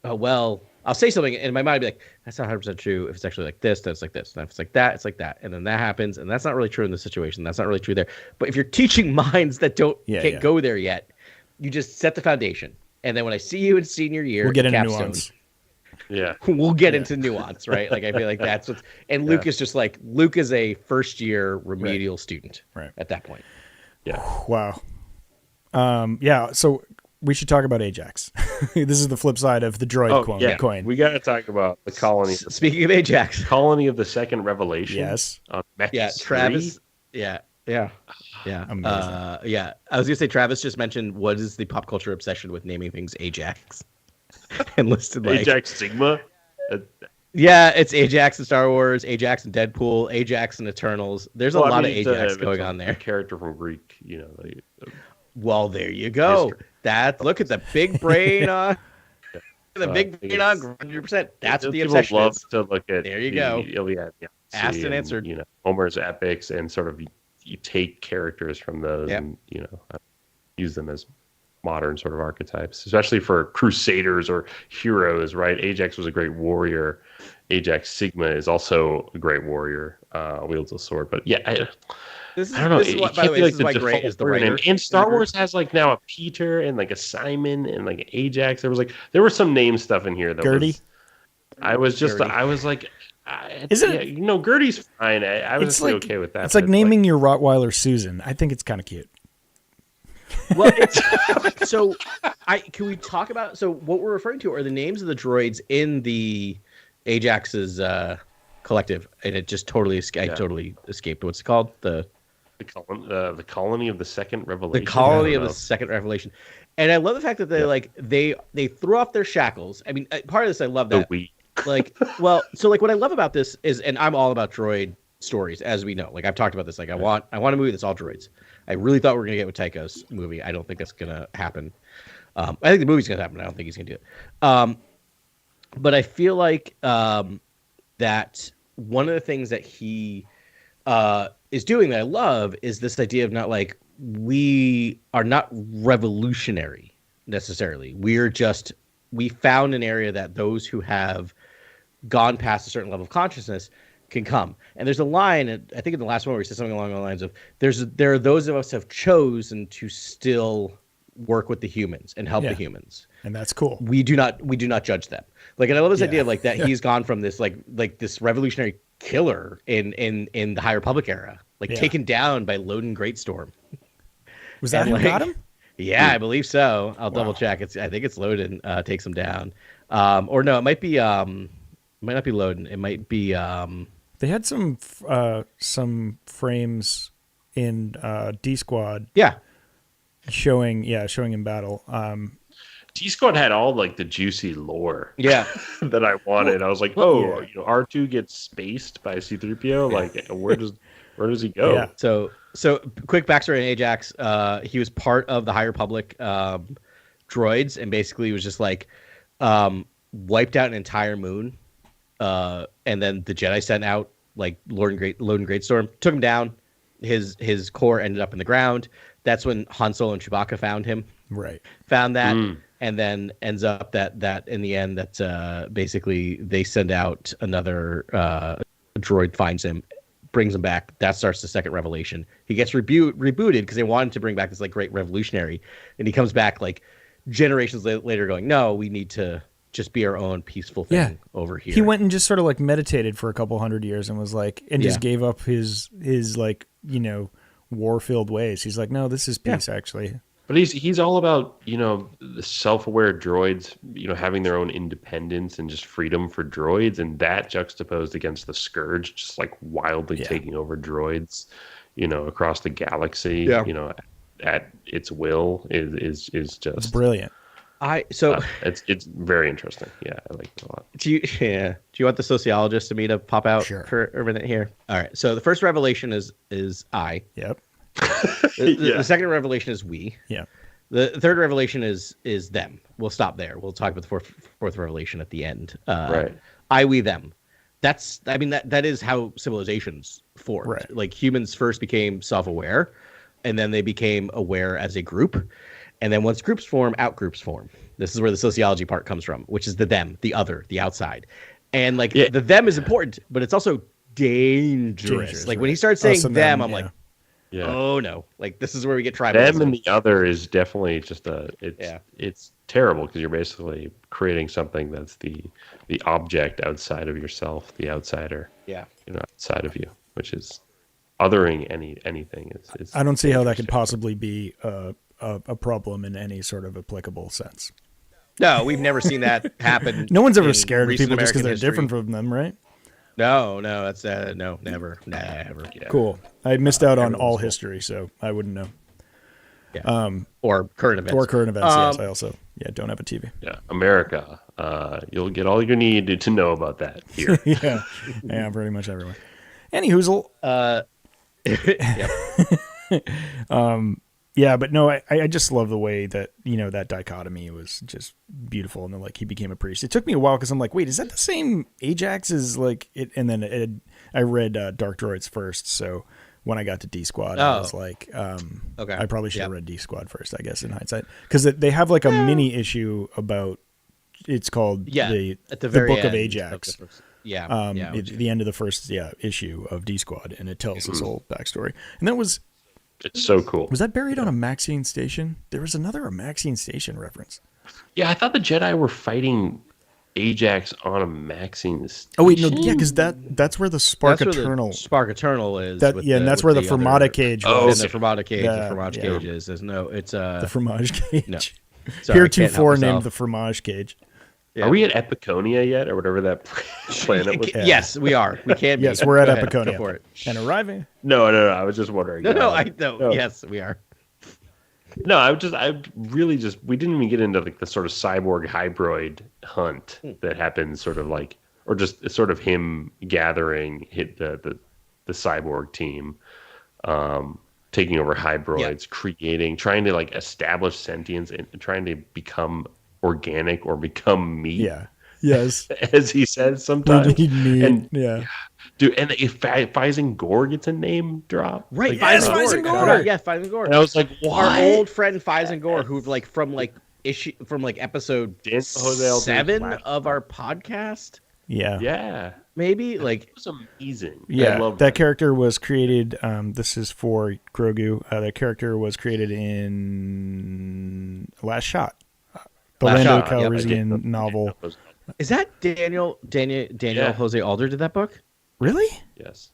oh, well, I'll say something, and in my mind I'll be like, that's not 100% true. If it's actually like this, then it's like this. And if it's like that, it's like that. And then that happens, and that's not really true in this situation. That's not really true there. But if you're teaching minds that can't go there yet, you just set the foundation, and then when I see you in senior year, we'll get into nuance. Yeah, we'll get into nuance, right? Like, I feel like that's what's. And Luke is just like, Luke is a first year remedial student, at that point. Yeah. Wow. So we should talk about Ajax. This is the flip side of the droid coin. We got to talk about the colony. Speaking of Ajax, colony of the second revelation. Yes. Travis. Yeah. Amazing. I was gonna say, Travis just mentioned, what is the pop culture obsession with naming things Ajax, and listed like Ajax Sigma. Yeah, it's Ajax in Star Wars, Ajax in Deadpool, Ajax in Eternals. There's a lot of Ajax going on there. Character from Greek, well, there you go. History. Look at the big brain on. The big brain on 100%. That's what the obsession love is. To look at. There you go. Asked and answered. Homer's epics, and sort of. You take characters from those and use them as modern sort of archetypes, especially for crusaders or heroes, right? Ajax was a great warrior. Ajax Sigma is also a great warrior, wields a sword. But I don't know. This is why Gray is the writer. And Star Wars has like now a Peter and like a Simon and like an Ajax. There was some name stuff in here that Gertie. I was like. Gertie's fine. I was okay with that. It's like naming your Rottweiler Susan. I think it's kind of cute. Well, can we talk about? So what we're referring to are the names of the droids in the Ajax's collective, and it just totally escaped. What's it called? The colony of the second revelation. The colony of the second revelation. And I love the fact that they threw off their shackles. I mean, part of this I love that. What I love about this is, and I'm all about droid stories, as we know. Like, I've talked about this. Like, I want a movie that's all droids. I really thought we were gonna get with Taika's movie. I don't think that's gonna happen. I think the movie's gonna happen. I don't think he's gonna do it. But I feel like that one of the things that he is doing that I love is this idea of not like, we are not revolutionary necessarily. We found an area that those who have gone past a certain level of consciousness can come. And there's a line, I think in the last one, where he says something along the lines of, there are those of us who have chosen to still work with the humans and help the humans. And that's cool. We do not judge them. Like, and I love this idea of like that he's gone from this like this revolutionary killer in the High Republic era, like taken down by Loden Greatstorm. Was that who got him? Yeah, I believe so. I'll double check. I think it's Loden takes him down. Or no, it might be might not be Loden. It might be they had some frames in D Squad. Yeah. Showing in battle. D Squad had all like the juicy lore. Yeah. that I wanted. I was like, R2 gets spaced by C-3PO. Like, where does he go? Yeah. So quick backstory on Ajax. He was part of the High Republic droids, and basically was just like wiped out an entire moon. And then the Jedi sent out like Loden Greatstorm, took him down. His core ended up in the ground. That's when Han Solo and Chewbacca found him. Right. Found that, and then ends up that in the end that basically they send out another droid, finds him, brings him back. That starts the second revelation. He gets rebooted because they wanted to bring back this like great revolutionary, and he comes back like generations later, going, "No, we need to just be our own peaceful thing over here." He went and just sort of like meditated for a couple hundred years and was like, and just gave up his like, war-filled ways. He's like, no, this is peace actually. But he's all about, the self-aware droids, having their own independence and just freedom for droids, and that juxtaposed against the Scourge just like wildly taking over droids, across the galaxy, at its will is just it's brilliant. It's very interesting. Yeah, I like it a lot. Do you want the sociologist to me to pop out for a minute here? All right. So the first revelation is I. Yep. The second revelation is we. Yeah. The third revelation is them. We'll stop there. We'll talk about the fourth revelation at the end. Right. I, we, them. That is how civilizations formed. Right. Like humans first became self-aware, and then they became aware as a group. And then once groups form, outgroups form. This is where the sociology part comes from, which is the them, the other, the outside. And like the them is important, but it's also dangerous. Like when he starts saying them, I'm like, oh no, like this is where we get tribalism. Them and the other is definitely just it's terrible because you're basically creating something that's the object outside of yourself, the outsider. Yeah. Outside of you, which is othering anything. Is I don't see how that could possibly be a problem in any sort of applicable sense. No, we've never seen that happen. No one's ever scared of people American just because they're history. Different from them, right? No, that's no, never. Yeah. Cool. I missed out on all history, so I wouldn't know. Yeah. Or current events. Yes, I also don't have a TV. Yeah, America. You'll get all you need to know about that here. yeah, pretty much everywhere. Any hoozle. Yeah, but no, I just love the way that, that dichotomy was just beautiful. And then like he became a priest. It took me a while because I'm like, wait, is that the same Ajax as like it? And then I read Dark Droids first. So when I got to D Squad, I was like, okay, I probably should have read D Squad first, I guess, in hindsight. Because they have like a mini issue about, it's called the Book of Ajax. The end of the first issue of D Squad. And it tells this whole backstory. And that was... It's so cool. Was that buried on a Maxine station? There was another Maxine station reference. Yeah, I thought the Jedi were fighting Ajax on a Maxine station. Oh wait, no, yeah, because that's where the Spark Eternal. Spark Eternal is. And that's where the Fermata cage was. The Fermata cage. The fromage cage is. It's the fromage cage. No. Heretofore named the fromage cage. Yeah. Are we at Epiconia yet, or whatever that planet was? Yes, we are. We can be. Yes, we're at Epiconia. Go for it. And arriving. No. I was just wondering. No. Yes, we are. No, we didn't even get into like the sort of cyborg hybrid hunt that happens, sort of like, or just sort of him gathering the cyborg team, taking over hybroids, trying to like establish sentience and trying to become organic or become meat. Yeah. Yes. As he says sometimes. Dude, and if Phison Gore gets a name drop. Right. Like, Phison Gore. Yeah, Phison Gore. And I was like, what? Our old friend Phison Gore, who from episode 7 of our podcast. Yeah. Yeah. Maybe like it was amazing. Yeah. I love that character was created. This is for Grogu. That character was created in Last Shot. The Lando Calrissian novel. Is that Daniel Jose Alder did that book? Really? Yes.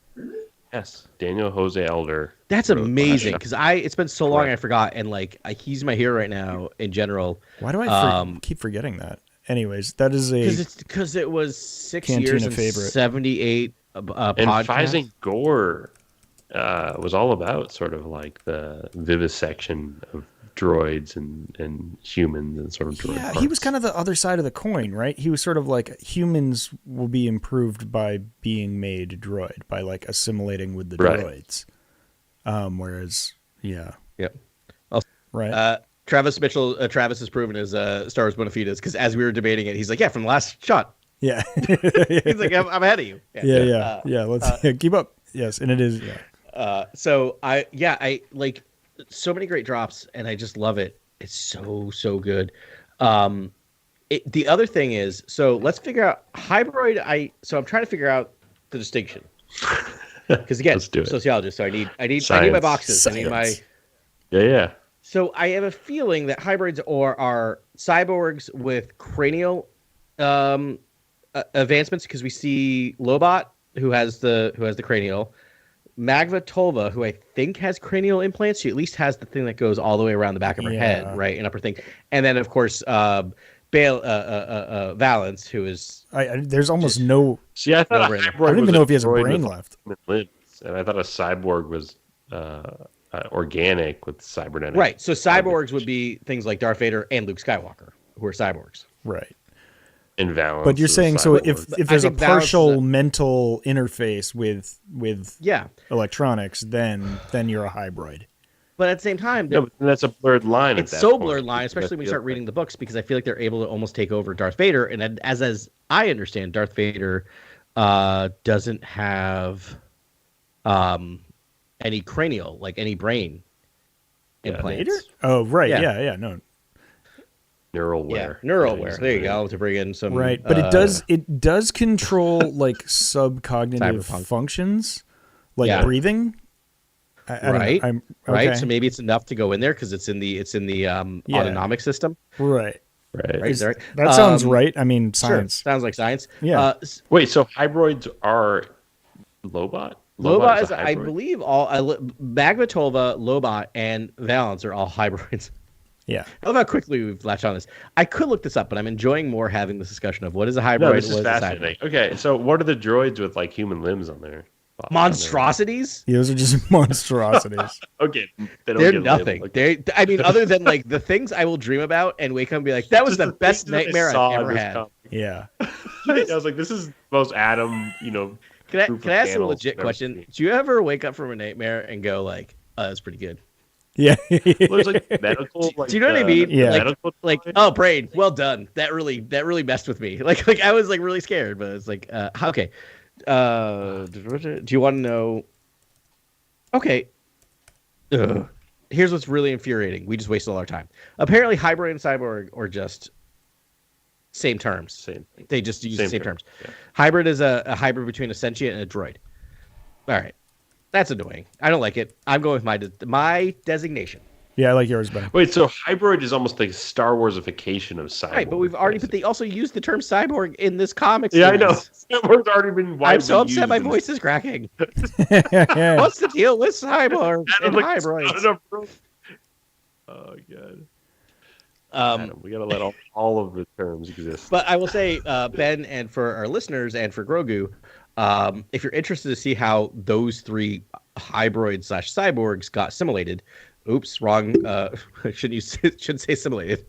Yes. Daniel Jose Elder. That's amazing because it's been so long I forgot, and like he's my hero right now in general. Why do I keep forgetting that? Anyways, that is because it was 6 Cantina years and favorite. 78 And podcasts. Physing Gore was all about sort of like the vivisection of droids and humans and sort of droid parts. He was kind of the other side of the coin, right? He was sort of like humans will be improved by being made droid, by like assimilating with the droids. Whereas, Yep. Right. Travis has proven his Star Wars Bonafides because as we were debating it, he's like, yeah, from the last shot. Yeah. He's like, I'm ahead of you. Yeah. Let's keep up. Yes. And it is. Yeah. So I like so many great drops and I just love it. It's so good. The other thing is, so let's figure out hybrid. I'm trying to figure out the distinction because again, sociologist. So I need my boxes. Science. I need my Yeah. So I have a feeling that hybrids are cyborgs with cranial advancements because we see Lobot who has the cranial, Magva Tolva who I think has cranial implants. She at least has the thing that goes all the way around the back of her head, right, an upper thing, and then of course Valance who is there's almost no. See, I thought I don't even know if he has a brain left. Limbs, and I thought a cyborg was organic with cybernetic. Right. So cyborgs would be things like Darth Vader and Luke Skywalker, who are cyborgs. Right. And Valance. But you're saying so if there's a partial mental interface with electronics, then you're a hybrid. But at the same time, but that's a blurred line. It's so blurred line, especially when you start reading the books, because I feel like they're able to almost take over Darth Vader. And as I understand, Darth Vader doesn't have any cranial, like any brain implants. Vader? Oh, right. Yeah. No. Neural wear. Yeah, neural wear. There you go. To bring in some right, but it does control like subcognitive functions, like breathing. Right. Okay. Right. So maybe it's enough to go in there because it's in the autonomic system. Right. Right. That sounds right. I mean, science. Sure. Sounds like science. Yeah. Wait. So hybrids are Lobot? Lobot is I believe, all Magva Tolva, Lobot, and Valance are all hybrids. Yeah. I love how quickly we've latched on this. I could look this up, but I'm enjoying more having this discussion of what is a hybrid. No, this is fascinating. Okay, so what are the droids with like human limbs on there? Monstrosities? Yeah, those are just monstrosities. Okay, they're nothing. I mean, other than like the things I will dream about and wake up and be like, that was the best nightmare I've ever had. Yeah. I was like, this is the most Adam, Can I ask a legit question? Do you ever wake up from a nightmare and go like, oh, that's pretty good? Yeah. There's like medical. Do you know what I mean? Yeah. Like, oh, brain, well done. That really messed with me. Like I was like really scared, but it's like, okay. Do you want to know? Okay. Here's what's really infuriating. We just wasted all our time. Apparently, hybrid and cyborg are just same terms. Same thing. They just use the same terms. Yeah. Hybrid is a hybrid between a sentient and a droid. All right. That's annoying. I don't like it. I'm going with my designation. Yeah, I like yours better. Wait, so hybrid is almost like a Star Warsification of cyborg. Right, but we've already they also used the term cyborg in this comic series. I know. Cyborg's already been widely I'm so upset used my voice is cracking. What's the deal with cyborg and hybrids? Oh, God. Adam, we got to let all of the terms exist. But I will say, Ben, and for our listeners and for Grogu, if you're interested to see how those three hybrid/cyborgs got assimilated, oops, wrong. Shouldn't say assimilated.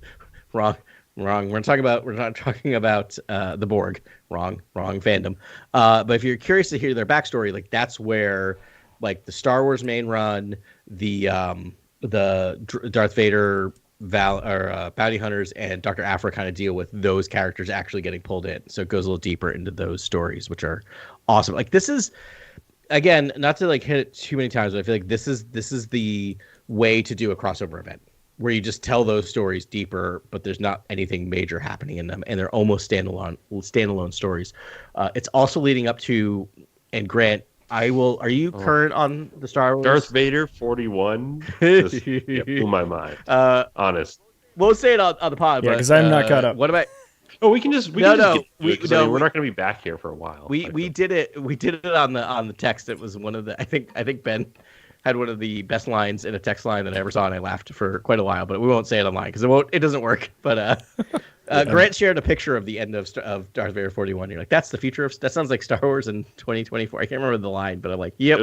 Wrong. We're not talking about the Borg. Wrong fandom. But if you're curious to hear their backstory, like that's where like the Star Wars main run, the Darth Vader bounty hunters and Dr. Aphra kind of deal with those characters actually getting pulled in. So it goes a little deeper into those stories, which are awesome. Like this is, again, not to like hit it too many times, but I feel like this is the way to do a crossover event where you just tell those stories deeper, but there's not anything major happening in them, and they're almost standalone stories. It's also leading up to, and Grant, are you current on the Star Wars? Darth Vader 41 just blew my mind. Honest. We'll say it on the pod. Yeah, because I'm not caught up. What about Oh, we can just No, can just no, get, we're not going to be back here for a while. We did it on the text. It was one of the I think Ben had one of the best lines in a text line that I ever saw, and I laughed for quite a while. But we won't say it online because it doesn't work. But Grant shared a picture of the end of Darth Vader 41. You're like, that's the future of that sounds like Star Wars in 2024. I can't remember the line, but I'm like, yep.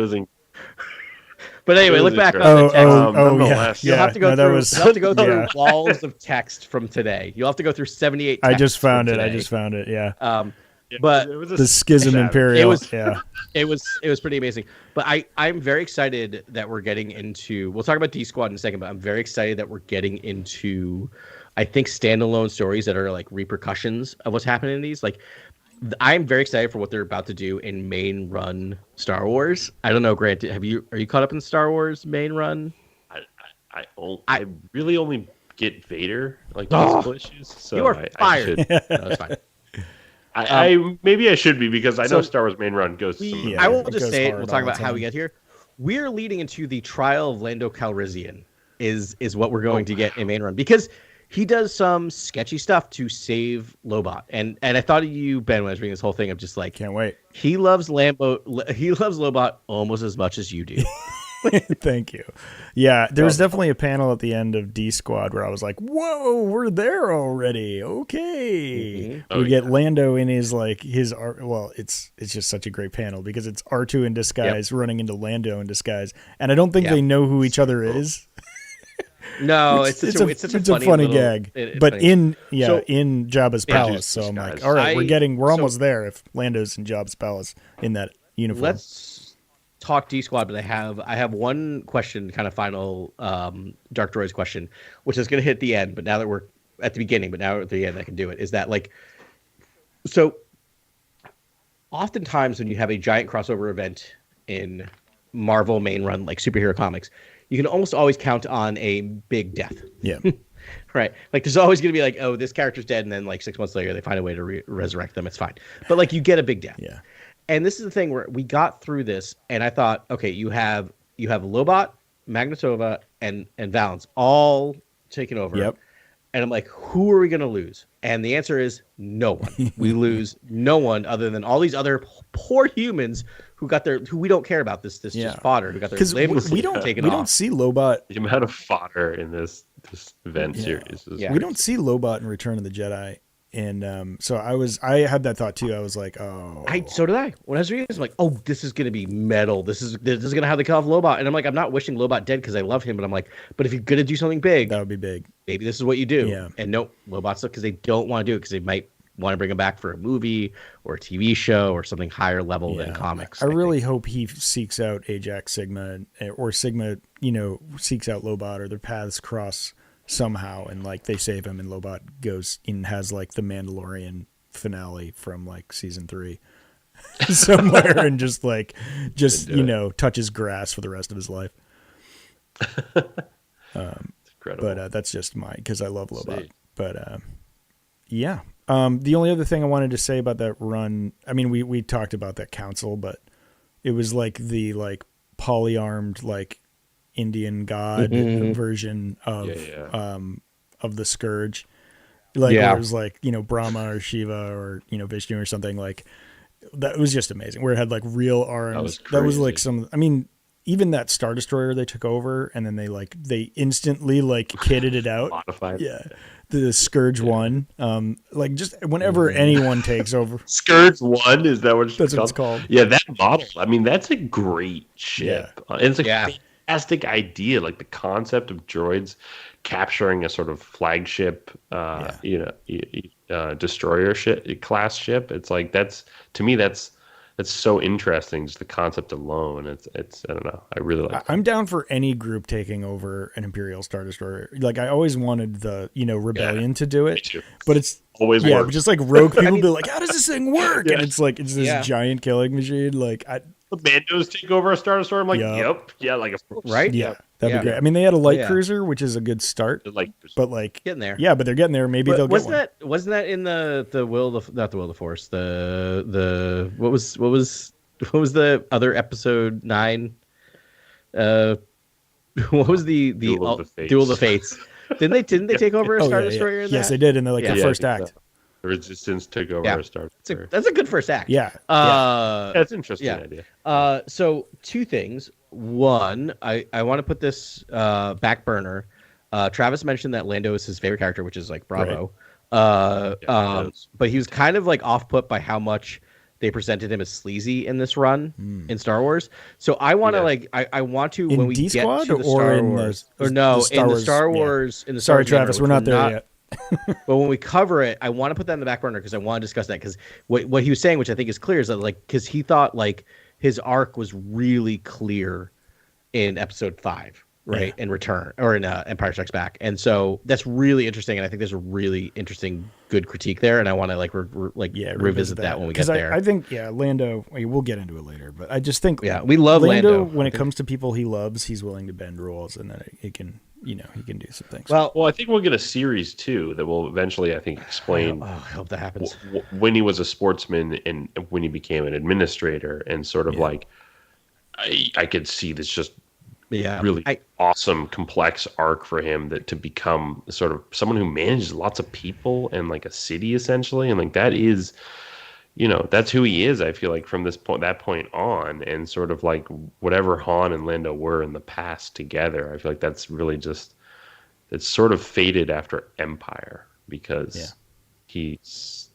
But anyway, look back on the text. You'll have to go through walls of text from today. You'll have to go through 78. I just found it. Yeah. But it was the Schism Imperial. It was pretty amazing. But I'm very excited that we're getting into. We'll talk about D Squad in a second, but I'm very excited that we're getting into, I think, standalone stories that are like repercussions of what's happening in these. Like, I'm very excited for what they're about to do in main run Star Wars. I don't know, Grant. Are you caught up in Star Wars main run? I really only get Vader like multiple issues. So you are fired. No, that's fine. Maybe I should be because I know Star Wars main run goes. I will just say it. We'll talk about how we get here. We're leading into the trial of Lando Calrissian. Is what we're going to get in main run because he does some sketchy stuff to save Lobot. And I thought of you, Ben, when I was reading this whole thing. I'm just like, can't wait. He loves Lobot almost as much as you do. Thank you. Yeah, there was definitely a panel at the end of D Squad where I was like, "Whoa, we're there already." Okay, we get Lando in his well, it's just such a great panel because it's R2 in disguise running into Lando in disguise, and I don't think they know who each other is. No, it's a funny gag, but funny. in Jabba's palace. So I'm like, all right, we're almost there. If Lando's in Jabba's palace in that uniform, let's talk D Squad. But I have one question, kind of final Dark Droids question, which is going to hit the end. But now that we're at the beginning, but now at the end, I can do it. Is that like so? Oftentimes, when you have a giant crossover event in Marvel main run, like superhero comics, you can almost always count on a big death. Yeah. Right. Like there's always going to be like, oh, this character's dead. And then like 6 months later, they find a way to resurrect them. It's fine. But like you get a big death. Yeah. And this is the thing where we got through this and I thought, okay, you have Lobot, Magnetova, and Valance all taken over. Yep. And I'm like, who are we going to lose? And the answer is no one. We lose no one other than all these other poor humans who we don't care about this just fodder who got their labels taken off. We don't see Lobot. The amount of fodder in this event series is we don't see Lobot in Return of the Jedi. And so I had that thought too. I was like, oh. So did I. When I was reading this, I'm like, oh, this is going to be metal. This is going to have the kill off Lobot. And I'm like, I'm not wishing Lobot dead because I love him. But I'm like, but if you're going to do something big. That would be big. Maybe this is what you do. Yeah. And no, Lobot's because they don't want to do it because they might want to bring him back for a movie or a TV show or something higher level than comics. I really hope he seeks out Ajax Sigma or Sigma, seeks out Lobot or their paths cross somehow and like they save him and Lobot goes and has like the Mandalorian finale from like season 3 somewhere and just touches grass for the rest of his life. But that's just mine because I love Lobot. Sweet. But the only other thing I wanted to say about that run, I mean, we talked about that council, but it was like the polyarmed Indian god version of the Scourge, where it was Brahma or Shiva or Vishnu or something like that. It was just amazing where it had real arms. That was even that Star Destroyer they took over and then they instantly kitted it out. Modified. Yeah. The Scourge 1, just whenever anyone takes over. Scourge 1, is that what it's called? Yeah, that model. I mean, that's a great ship. Yeah. It's a fantastic idea, the concept of droids capturing a sort of flagship, destroyer class ship. It's to me that's so interesting. Just the concept alone. It's I don't know. I really like. I'm down for any group taking over an Imperial Star Destroyer. I always wanted the Rebellion to do it, but it's always works. Just rogue people be like, how does this thing work? And it's this giant killing machine. The Mandos take over a Star Destroyer. I'm like, yep, right, yeah. That'd be great. I mean, they had a light cruiser, which is a good start. But getting there. Yeah, but they're getting there. Maybe they'll get one. Wasn't that in not the Will of the Force? The what was the other episode 9? What was the Duel of the Fates? Didn't they take over a Star Destroyer? In that? Yes, they did in the first act. The Resistance took over a Star Destroyer. That's a good first act. Yeah. That's an interesting idea. So two things. One, I want to put this back burner. Travis mentioned that Lando is his favorite character, which is like bravo. Right. But he was kind of like off put by how much they presented him as sleazy in this run in Star Wars. So I want to I want to in when we D-Squad get to the Star Wars in the Star Wars. Sorry, Travis, we're not there yet. But when we cover it, I want to put that in the back burner because I want to discuss that because what he was saying, which I think is clear, is that because he thought his arc was really clear in Episode 5. Right, in Return or in Empire Strikes Back, and so that's really interesting, and I think there's a really interesting, good critique there, and I want to revisit that when we get there. I think Lando. We'll get into it later, but I just think we love Lando. When it comes to people he loves, he's willing to bend rules, and then he can he can do some things. Well, I think we'll get a series too that will eventually, I think, explain. I hope that happens. When he was a sportsman and when he became an administrator, and sort of I could see this just. Really awesome, complex arc for him to become sort of someone who manages lots of people and like a city essentially, and that is, that's who he is. I feel like from that point on, and sort of like whatever Han and Lando were in the past together, I feel like that's really it's sort of faded after Empire because he's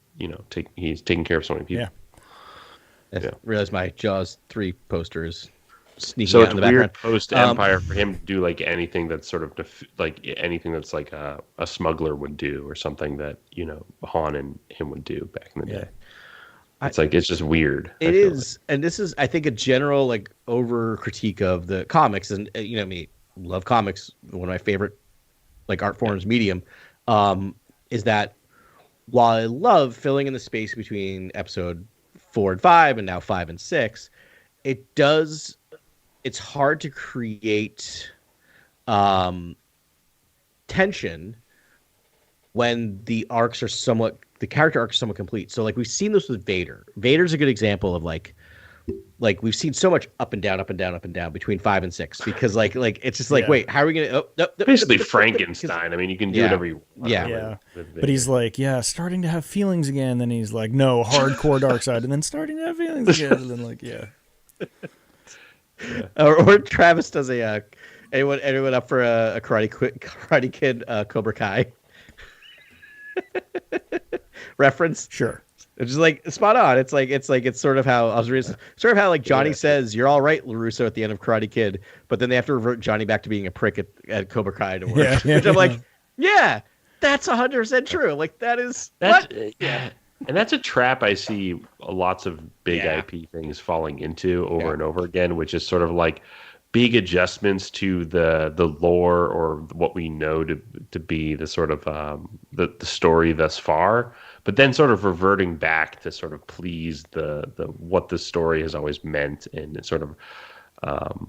he's taking care of so many people. I realized my Jaws 3 posters. So it's weird post Empire for him to do anything that's sort of anything that's like a smuggler would do or something that Han and him would do back in the day. It's it's just weird. It is, and this is I think a general over critique of the comics, and me love comics. One of my favorite art forms, medium, is that while I love filling in the space between Episode 4 and 5 and now 5 and 6, it's hard to create tension when the character arcs are somewhat complete. So we've seen this with Vader. Vader's a good example of we've seen so much up and down, up and down, up and down between 5 and 6 because it's just wait, how are we gonna? Basically Frankenstein. I mean, you can do whatever you want. Yeah. But he's starting to have feelings again. Then he's no, hardcore dark side, and then starting to have feelings again, and then Or Travis does anyone up for a Karate Kid Cobra Kai reference? Sure. It's just spot on. It's sort of how I was reading, sort of how Johnny says you're all right, LaRusso, at the end of Karate Kid, but then they have to revert Johnny back to being a prick at Cobra Kai to work. Which I'm that's 100% true. And that's a trap I see lots of big IP things falling into over and over again, which is sort of big adjustments to the lore or what we know to be the sort of the story thus far, but then sort of reverting back to sort of please the what the story has always meant, and sort of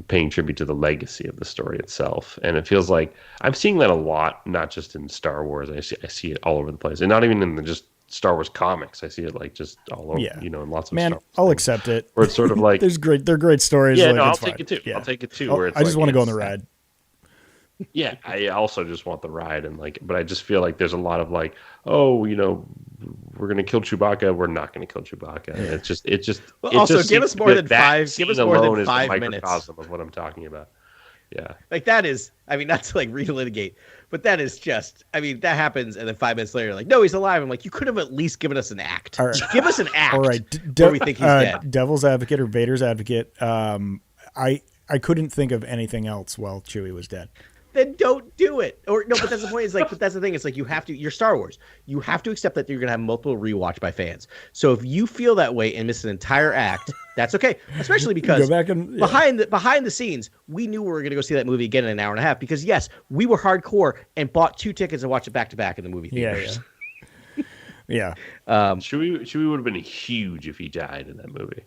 paying tribute to the legacy of the story itself. And it feels like I'm seeing that a lot, not just in Star Wars. I see it all over the place, and not even in just Star Wars comics. I see it just all over, in lots of Star Wars I'll accept it. Where it's sort of they're great stories. Yeah, I'll take it too. Yeah. I'll take it too. Where I just want to go on the ride. Yeah, I also just want the ride, and but I just feel like there's a lot of we're gonna kill Chewbacca. We're not gonna kill Chewbacca. Yeah. It's just. Also, give us more than 5. Give us more than 5 minutes. Microcosm of what I'm talking about. Yeah. That is, not to relitigate, but that is just, that happens, and then 5 minutes later, no, he's alive. I'm you could have at least given us an act. All right. Give us an act. All right. Where we think he's dead. Devil's advocate or Vader's advocate. I couldn't think of anything else while Chewie was dead. Then don't do it. Or no, but that's the point. But that's the thing. It's you have to. You're Star Wars. You have to accept that you're gonna have multiple rewatch by fans. So if you feel that way and miss an entire act, that's okay. Especially because go back and, behind the scenes, we knew we were gonna go see that movie again in an hour and a half because yes, we were hardcore and bought 2 tickets and watched it back to back in the movie theaters. Yeah. Chewie would have been huge if he died in that movie.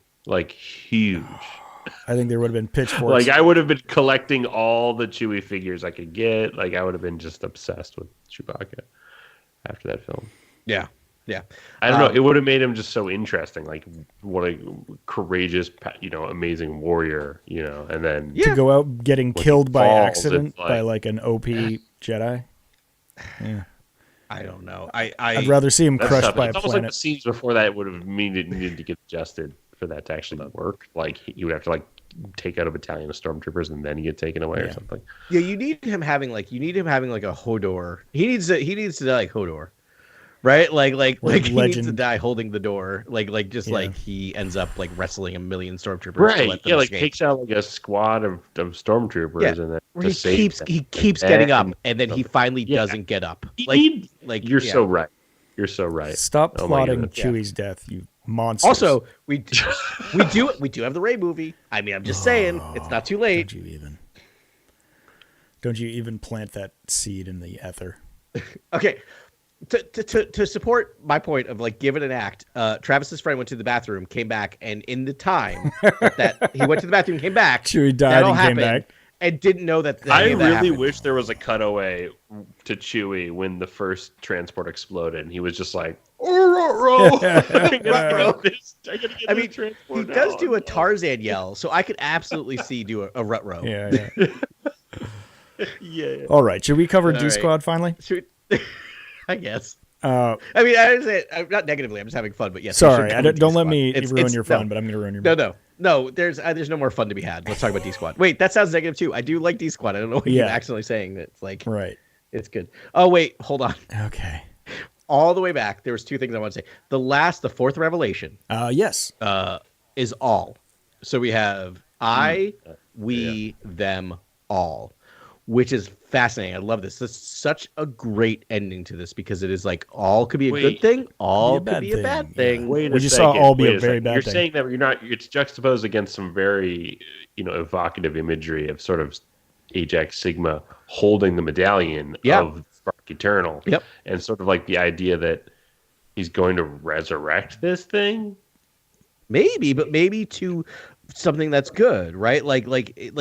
Huge. I think there would have been pitchforks. I would have been collecting all the Chewie figures I could get. I would have been just obsessed with Chewbacca after that film. Yeah. I don't know. It would have made him just so interesting. What a courageous, amazing warrior. And then to go out getting killed by accident by an OP Jedi. Yeah. I don't know. I'd rather see him crushed by a it's almost like the planet. scenes before that would have needed to get adjusted for that to actually work. Like you would have to like take out a battalion of stormtroopers and then get taken away or something. Yeah, you need him having like a Hodor. He needs to die like Hodor. Right? Like he needs to die holding the door. Like he ends up like wrestling a million stormtroopers. Right. Yeah, like takes out like a squad of stormtroopers and then he keeps getting up and then he finally doesn't get up. You're so right. You're so right. Stop plotting Chewie's death, you monsters. Also, we do have the Rey movie. I mean, I'm just saying, it's not too late. Don't you even plant that seed in the ether? Okay. To support my point of like give it an act, Travis's friend went to the bathroom, came back, and in the time that he went to the bathroom, came back, Chewie died and came back, and didn't know that. I really wish there was a cutaway to Chewie when the first transport exploded, and he was just like, "Oh, I gotta get this transport." He does do a Tarzan yell, so I could absolutely see do a rut row. Yeah. Yeah. All right, should we cover D Squad finly? I guess. I mean, I say I'm not negatively. I'm just having fun. But yes. Sorry, don't let me ruin your fun. But I'm going to ruin your. No. There's no more fun to be had. Let's talk about D Squad. Wait, that sounds negative too. I do like D Squad. I don't know what you're accidentally saying. It's like right. It's good. Oh wait, hold on. Okay. All the way back, there was two things I want to say. The fourth revelation. Yes. Is all. So we have we, them, all. Which is fascinating. I love this. This is such a great ending to this because it is like all could be a good thing, all could be a bad thing. Yeah. Wait a second. You saw all be a very bad thing. You're thing. saying that you're not. It's juxtaposed against some very evocative imagery of sort of Ajax Sigma holding the medallion of Spark Eternal, and sort of like the idea that he's going to resurrect this thing. Maybe, but maybe to something that's good, right? Like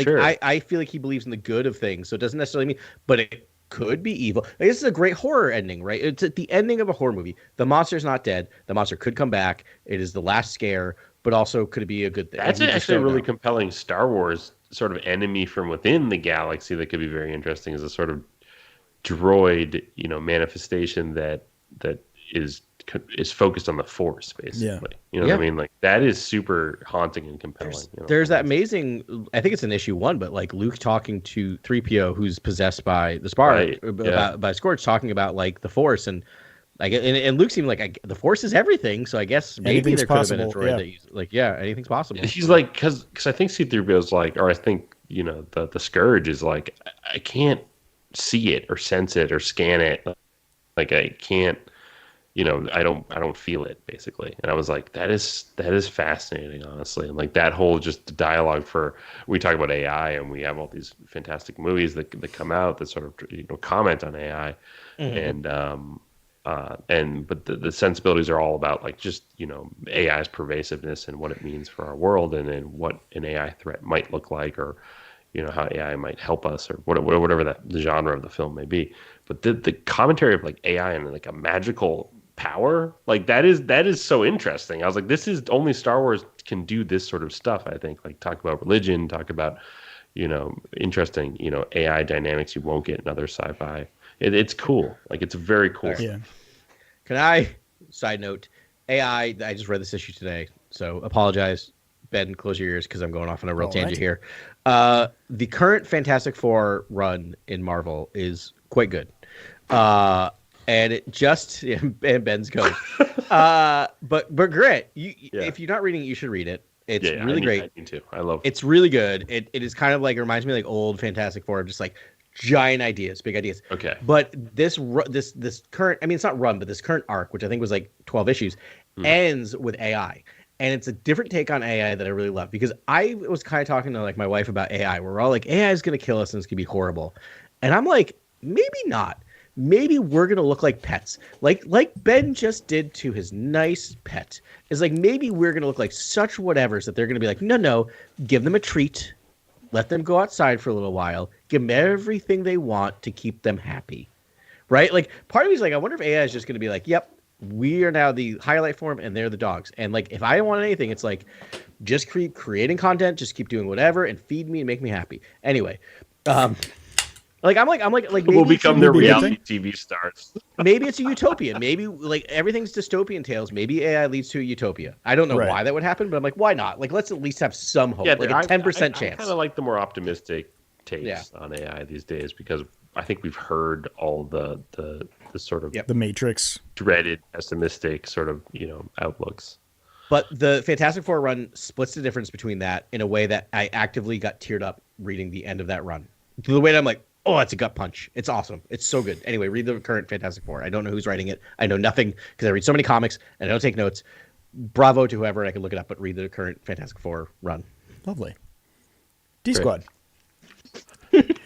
sure. I feel like he believes in the good of things, so it doesn't necessarily mean, but it could be evil. Like, this is a great horror ending, right? It's at the ending of a horror movie. The monster's not dead. The monster could come back. It is the last scare, but also could it be a good thing? That's actually a really compelling Star Wars sort of enemy from within the galaxy that could be very interesting. Is a sort of droid, manifestation that is focused on the Force, basically. What I mean? Like that is super haunting and compelling. There's that amazing. I think it's in issue 1, but like Luke talking to 3PO, who's possessed by the Spark, by Scourge, talking about like the Force, and like and Luke seemed like the Force is everything. So I guess maybe there could have been a droid that he's like, anything's possible. He's like, because I think C-3PO is like, or I think the Scourge is like, I can't see it or sense it or scan it, like I can't. I don't feel it, basically. And I was like, that is fascinating, honestly. And like that whole just dialogue we talk about AI and we have all these fantastic movies that come out that sort of comment on AI, but the sensibilities are all about like just AI's pervasiveness and what it means for our world and what an AI threat might look like, or how AI might help us, or whatever the genre of the film may be. But the commentary of like AI and like a magical power, like that is so interesting. I was like, this is only Star Wars can do this sort of stuff. I think, like, talk about religion, talk about interesting AI dynamics you won't get in other sci-fi. It's cool. Like, it's very cool. Yeah. Can I side note AI? I just read this issue today, so apologize, Ben. Close your ears because I'm going off on a real tangent here. The current Fantastic Four run in Marvel is quite good. And it just and Ben's going. But Grant, if you're not reading it, you should read it. It's really great. I need to. I love it. It's really good. It is kind of like, it reminds me of like old Fantastic Four, just like giant ideas, big ideas. Okay. But this current, I mean, it's not run, but this current arc, which I think was like 12 issues, ends with AI. And it's a different take on AI that I really love, because I was kind of talking to like my wife about AI. We're all like, AI is going to kill us and it's going to be horrible. And I'm like, maybe not. Maybe we're going to look like pets. Like Ben just did to his nice pet. It's like, maybe we're going to look like such whatevers that they're going to be like, no, give them a treat. Let them go outside for a little while. Give them everything they want to keep them happy. Right? Like, part of me is like, I wonder if AI is just going to be like, yep, we are now the highlight form and they're the dogs. And like, if I want anything, it's like, just keep creating content, just keep doing whatever and feed me and make me happy. Anyway, Like maybe We'll become their maybe reality TV stars. maybe it's a utopian. Maybe like everything's dystopian tales. Maybe AI leads to a utopia. I don't know Right. why that would happen, but I'm like, why not? Like, let's at least have some hope. Yeah, like a 10% I chance. kind of like the more optimistic takes Yeah. on AI these days because I think we've heard all the sort of Yep. The Matrix. dreaded, pessimistic sort of outlooks. But the Fantastic Four run splits the difference between that in a way that I actively got teared up reading the end of that run. To the way that I'm like, oh, it's a gut punch. It's awesome. It's so good. Anyway, read the current Fantastic Four. I don't know who's writing it. I know nothing because I read so many comics and I don't take notes. Bravo to whoever. I can look it up, but read the current Fantastic Four run. Lovely. D Squad.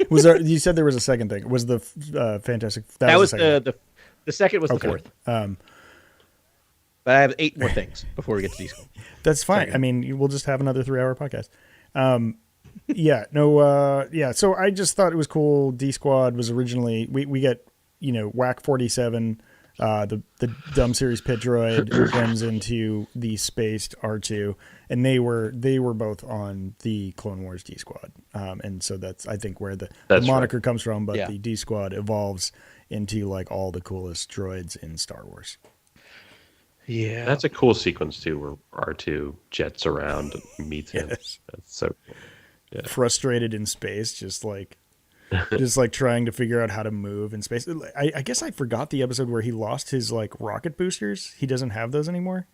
Was there? You said there was a second thing. Was the Fantastic? That was the the second was the second. fourth. Okay. But I have 8 more things before we get to D Squad. That's fine. Second. I mean, we'll just have another 3-hour podcast. Yeah. No. Yeah. So I just thought it was cool. D Squad was originally we get Whack 47. The dumb series pit droid runs into the spaced R2, and they were both on the Clone Wars D Squad, and so that's I think where the moniker comes from. But the D Squad evolves into like all the coolest droids in Star Wars. Yeah, That's a cool sequence too, where R2 jets around and meets him. Yes. That's so cool. Yeah. Frustrated in space, just like trying to figure out how to move in space. I guess I forgot the episode where he lost his like rocket boosters. He doesn't have those anymore.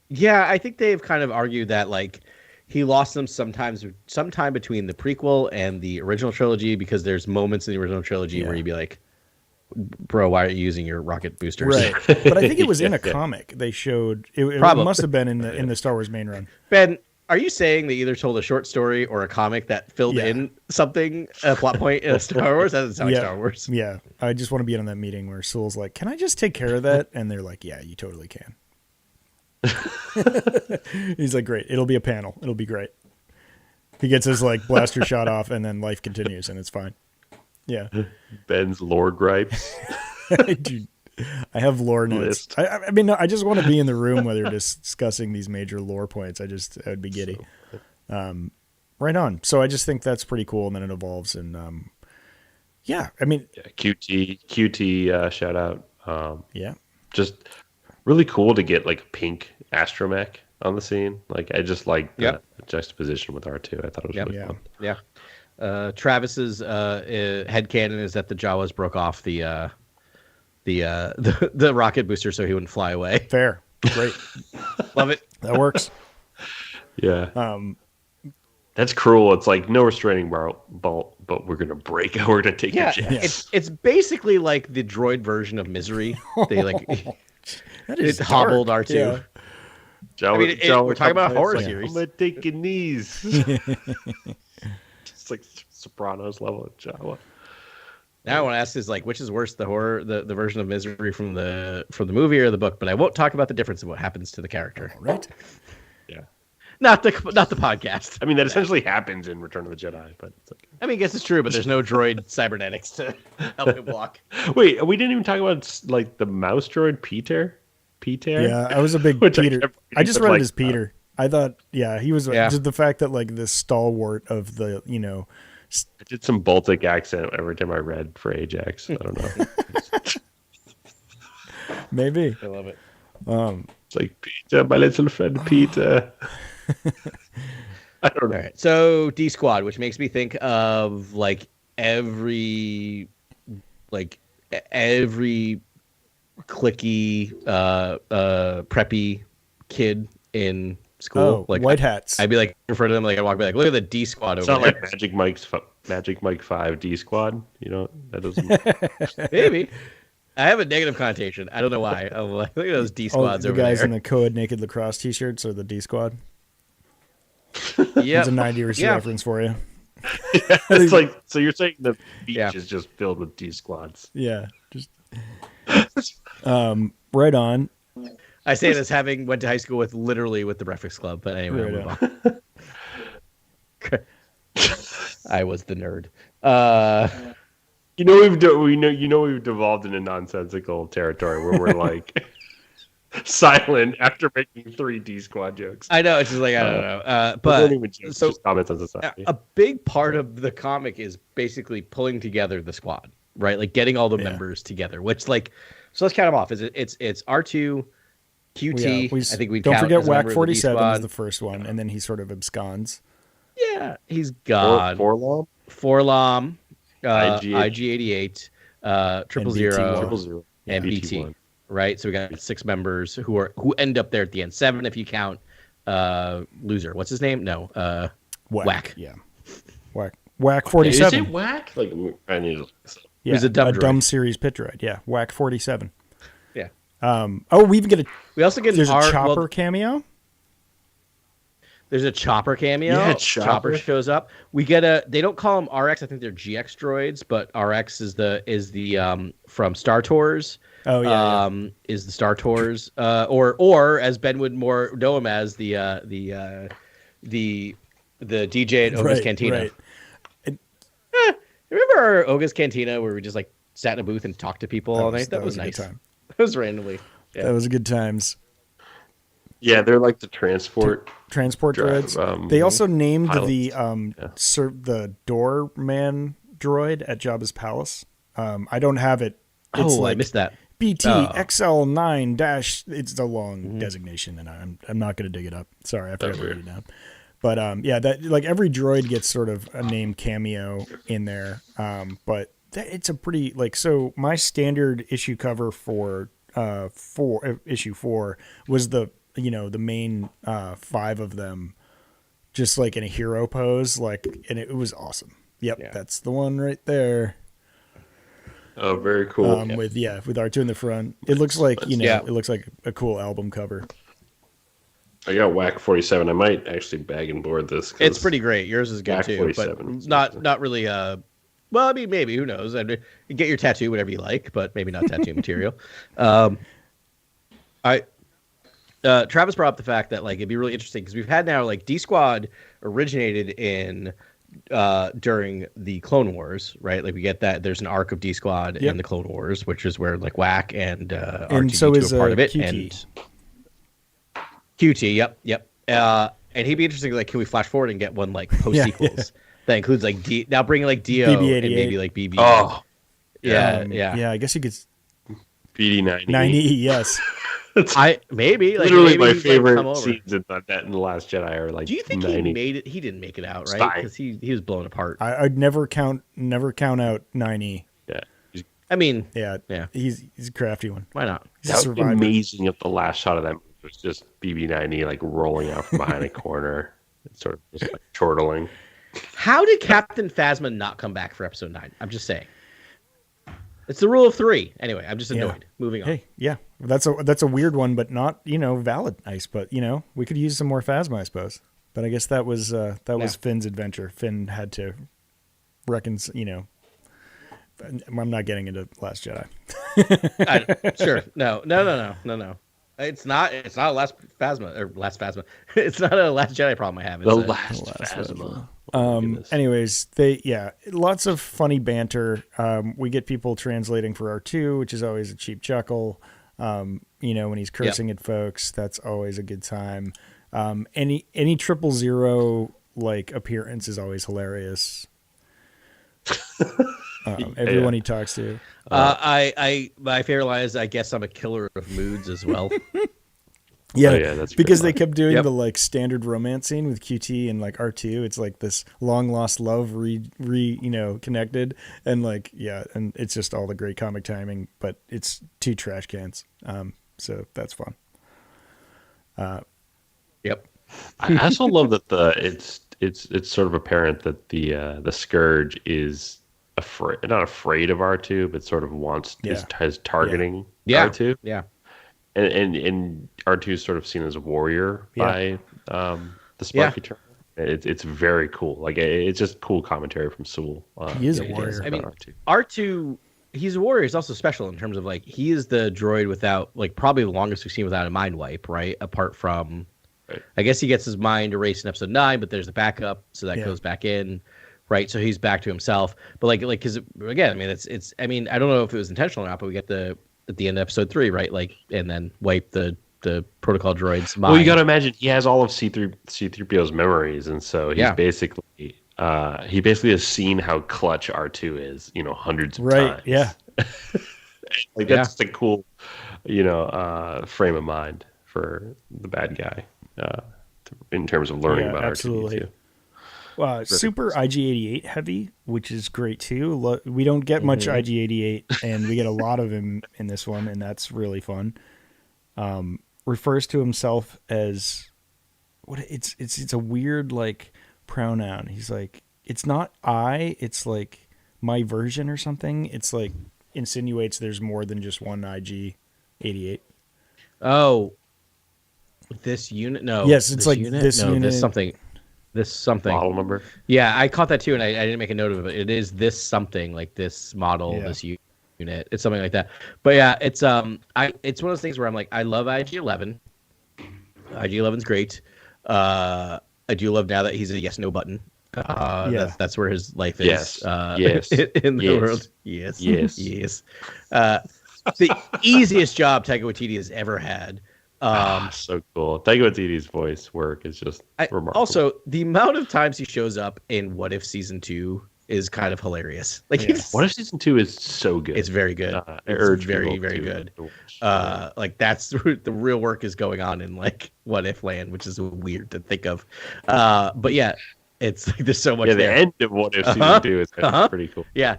Yeah, I think they've kind of argued that like he lost them sometime between the prequel and the original trilogy because there's moments in the original trilogy where you'd be like, bro, why are you using your rocket boosters? Right. But I think it was in a comic. They showed it must have been in the Star Wars main run. Ben, are you saying they either told a short story or a comic that filled in something, a plot point in Star Wars? That doesn't sound like Star Wars. Yeah. I just want to be in that meeting where Sewell's like, can I just take care of that? And they're like, yeah, you totally can. He's like, great. It'll be a panel. It'll be great. He gets his like blaster shot off and then life continues and it's fine. Yeah. Ben's lore gripes. Dude, I have lore notes. I mean, no, I just want to be in the room where they're discussing these major lore points. I would be giddy. Right on. So I just think that's pretty cool. And then it evolves. And yeah, I mean, QT shout out. Yeah. Just really cool to get like pink astromech on the scene. Like I just like the juxtaposition with R2. I thought it was really fun. Yeah. Travis's headcanon is that the Jawas broke off the rocket booster so he wouldn't fly away. Fair. Great. Love it. That works. Yeah. That's cruel. It's like no restraining bolt, but we're gonna break it. We're gonna take your jets. It's basically like the droid version of Misery. They like It's hobbled R2. Yeah. We're talking about a horror series. I'm gonna take your knees. It's like Sopranos level of Jawa. Now I want to ask is like which is worse, the horror, the version of Misery from the movie or the book? But I won't talk about the difference of what happens to the character. All right. Yeah. Not the podcast. I mean that essentially happens in Return of the Jedi, but it's okay. I mean, I guess it's true, but there's no droid cybernetics to help him block. Wait, we didn't even talk about like the mouse droid Peter. Yeah, I was a big Peter. I just read it as Peter. I thought, he was just the fact that like the stalwart of the, I did some Baltic accent every time I read for Ajax. I don't know. Maybe. I love it. It's like Peter, my little friend Peter. I don't know. All right. So D Squad, which makes me think of like every clicky preppy kid in school. Like white hats. I'd be like refer to them like I walk by like look at the D Squad over It's not there. like Magic Mike 5 D Squad. That doesn't. Maybe. I have a negative connotation. I don't know why. I'm like, look at those D Squads the over guys there. in the co-ed naked lacrosse t-shirts are the D Squad. Yeah, It's a 90s reference for you. It's like, so you're saying the beach is just filled with D Squads. Yeah. Just right on. I say this having went to high school with the Breakfast Club, but anyway, Right I'll move on. I was the nerd. We've devolved into nonsensical territory where we're like silent after making 3D squad jokes. I know, it's just like I don't know. But jokes, so just comments on society. a big part of the comic is basically pulling together the squad, right? Like getting all the members together. Which so let's count them off. It's R2, QT. I think we don't forget Whack WAC 47 is the first one, and then he sort of absconds. Yeah, he's gone. Forlom, IG88, Triple Zero, and BT. Right, so we got 6 members who end up there at the end. 7 if you count loser. What's his name? No, Whack. Yeah, Whack 47. Is it Whack? Like I need to. Yeah, he's a dumb series pit droid. Yeah, Whack 47. Yeah. We also get there's a Chopper cameo. There's a Chopper cameo. Yeah, Chopper shows up. We get they don't call them RX. I think they're GX droids, but RX is the from Star Tours. Oh yeah, is the Star Tours, or as Ben would more know him as the DJ at Oga's Cantina. Right. Remember our Oga's Cantina where we just like sat in a booth and talked to people all night? That was nice. A good time. That was randomly. Yeah. That was a good times. Yeah, they're like the transport droids. They also named pilots. The doorman droid at Jabba's palace. I don't have it. It's I missed that. BT XL9 dash. It's a long designation, and I'm not going to dig it up. Sorry, I forgot to write it down. But that like every droid gets sort of a name cameo in there. But it's a pretty so my standard issue cover for issue 4 was the main 5 of them just like in a hero pose, and it was awesome. Yep, that's the one right there. Oh, very cool. With R2 in the front. It looks like it looks like a cool album cover. I got Whack 47. I might actually bag and board this. It's pretty great. Yours is good Whack too, 47, but not really. Well, I mean, maybe, who knows? I mean, you get your tattoo, whatever you like, but maybe not tattoo material. Travis brought up the fact that it'd be really interesting because we've had now D Squad originated in during the Clone Wars, right? Like we get that there's an arc of D Squad in the Clone Wars, which is where Whack and R2D2 so is are part of it, QT. and QT, yep. And he'd be interesting. Can we flash forward and get one post sequels that includes now bringing Dio BB-88. and maybe BB. Oh, yeah. I guess you could. BD-90. 90, yes. Maybe literally maybe my favorite scenes in The Last Jedi are Do you think 90. he made it? He didn't make it out, right? Because he was blown apart. I'd never count out 90. Yeah. I mean, yeah. He's a crafty one. Why not? That would be amazing if the last shot of that movie was just BB-90 rolling out from behind a corner, sort of just chortling. How did Captain Phasma not come back for episode 9? I'm just saying. It's the rule of 3. Anyway, I'm just annoyed. Moving on. Hey, yeah, that's a weird one, but not valid. Nice, but we could use some more Phasma, I suppose. But I guess that was Finn's adventure. Finn had to reconcile. I'm not getting into Last Jedi. Sure, no. It's not a Last Phasma. It's not a Last Jedi problem I have. It's the Last Phasma. Anyways, lots of funny banter. We get people translating for R2, which is always a cheap chuckle. When he's cursing at folks, that's always a good time. Any 000 appearance is always hilarious. Everyone he talks to. My favorite line is, I guess I'm a killer of moods as well. Yeah, that's because they kept doing the standard romance scene with QT and R2. It's this long lost love connected, and and it's just all the great comic timing, but it's 2 trash cans. So that's fun. Yep. I also love that it's sort of apparent that the Scourge is not afraid of R2, but sort of is targeting R2. Yeah. And R2 is sort of seen as a warrior by the Spark Eternal. It's very cool. It's just cool commentary from Sewell. He is a warrior. I mean, R2, he's a warrior. He's also special in terms of he is the droid without probably the longest we've seen without a mind wipe, right? Apart from, I guess he gets his mind erased in episode 9, but there's the backup, so that goes back in. Right, so he's back to himself, but because again, I mean, it's. I mean, I don't know if it was intentional or not, but we get the at the end of episode 3, right? Like, and then wipe the protocol droid's mind. Well, you got to imagine he has all of C3PO's memories, and so he's basically he basically has seen how clutch R2 is, hundreds of times. Yeah. Like that's a cool, frame of mind for the bad guy in terms of learning about absolutely. R2D2. Super IG-88 heavy, which is great too. We don't get much IG-88, and we get a lot of him in this one, and that's really fun. Refers to himself as it's a weird like pronoun. He's like, it's not I, it's like my version or something. It's like insinuates there's more than just one IG-88. Oh, this unit? No. Yes, it's like unit? this unit. This something. Model number? Yeah, I caught that too, and I didn't make a note of it. It is this something, like this model, this unit. It's something like that. But yeah, it's it's one of those things where I'm like, I love IG-11. IG-11's great. I do love now that he's a yes/no button. That's where his life is. Yes. In the world. Yes. The easiest job Taika Waititi has ever had. So cool. Taika Waititi's voice work is just remarkable. Also, the amount of times he shows up in What If Season 2 is kind of hilarious. Like, What If Season 2 is so good. It's very good. It's very, very good. Like, that's the real work is going on in like What If land, which is weird to think of. But yeah, it's like there's so much. Yeah, the end of What If Season 2 is pretty cool. Yeah.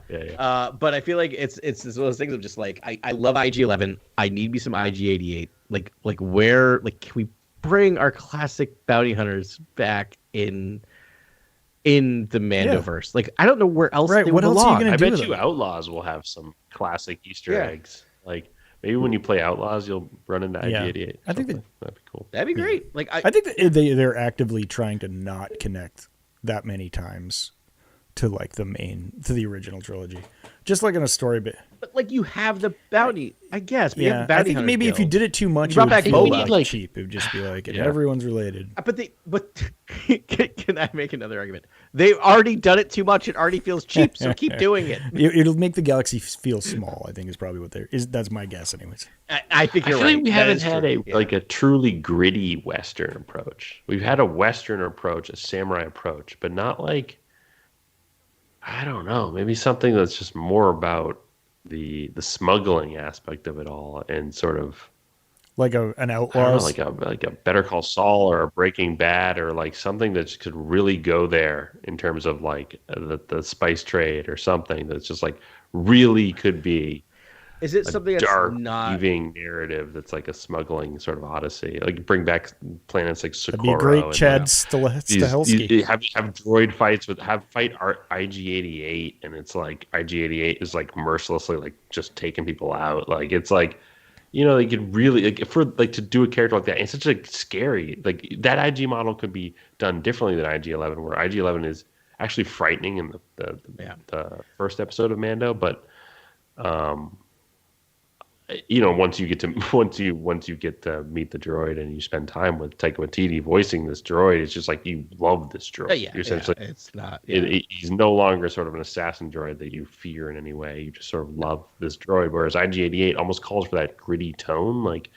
But I feel like it's one of those things of just like I love IG-11. I need me some IG-88. Like where can we bring our classic bounty hunters back in the Mandoverse? Like I don't know where else they would belong. I bet you Outlaws will have some classic Easter eggs. Like maybe when you play Outlaws, you'll run into IG-88. I think that'd be cool. That'd be great. Like I think that they're actively trying to not connect that many times to like the original trilogy, just like in a story bit. But like you have the bounty, I guess. But I think maybe if you did it too much, it would feel like cheap. It would just be like everyone's related. But can I make another argument? They've already done it too much. It already feels cheap. So keep doing it. It'll make the galaxy feel small. I think is probably what that's my guess, anyways. I think you're right. Like we haven't had a truly gritty Western approach. We've had a Western approach, a samurai approach, but not like. I don't know. Maybe something that's just more about the smuggling aspect of it all, and sort of like an Outlaws, like a Better Call Saul or a Breaking Bad, or like something that could really go there in terms of like the spice trade or something that's just like really could be. Is it something dark, that's not weaving narrative that's like a smuggling sort of odyssey? Like bring back planets like Socorro. That'd be great, Chad Stahelski. Have droid fights fight IG-88, and it's like IG-88 is like mercilessly like just taking people out. Like it's like, they could really to do a character like that. It's such a scary that IG model could be done differently than IG-11, where IG-11 is actually frightening in the first episode of Mando, but. Once you get to meet the droid and you spend time with Taika Waititi voicing this droid, it's just like you love this droid. You're essentially, it's not. He's no longer sort of an assassin droid that you fear in any way. You just sort of love this droid. Whereas IG-88 almost calls for that gritty tone, like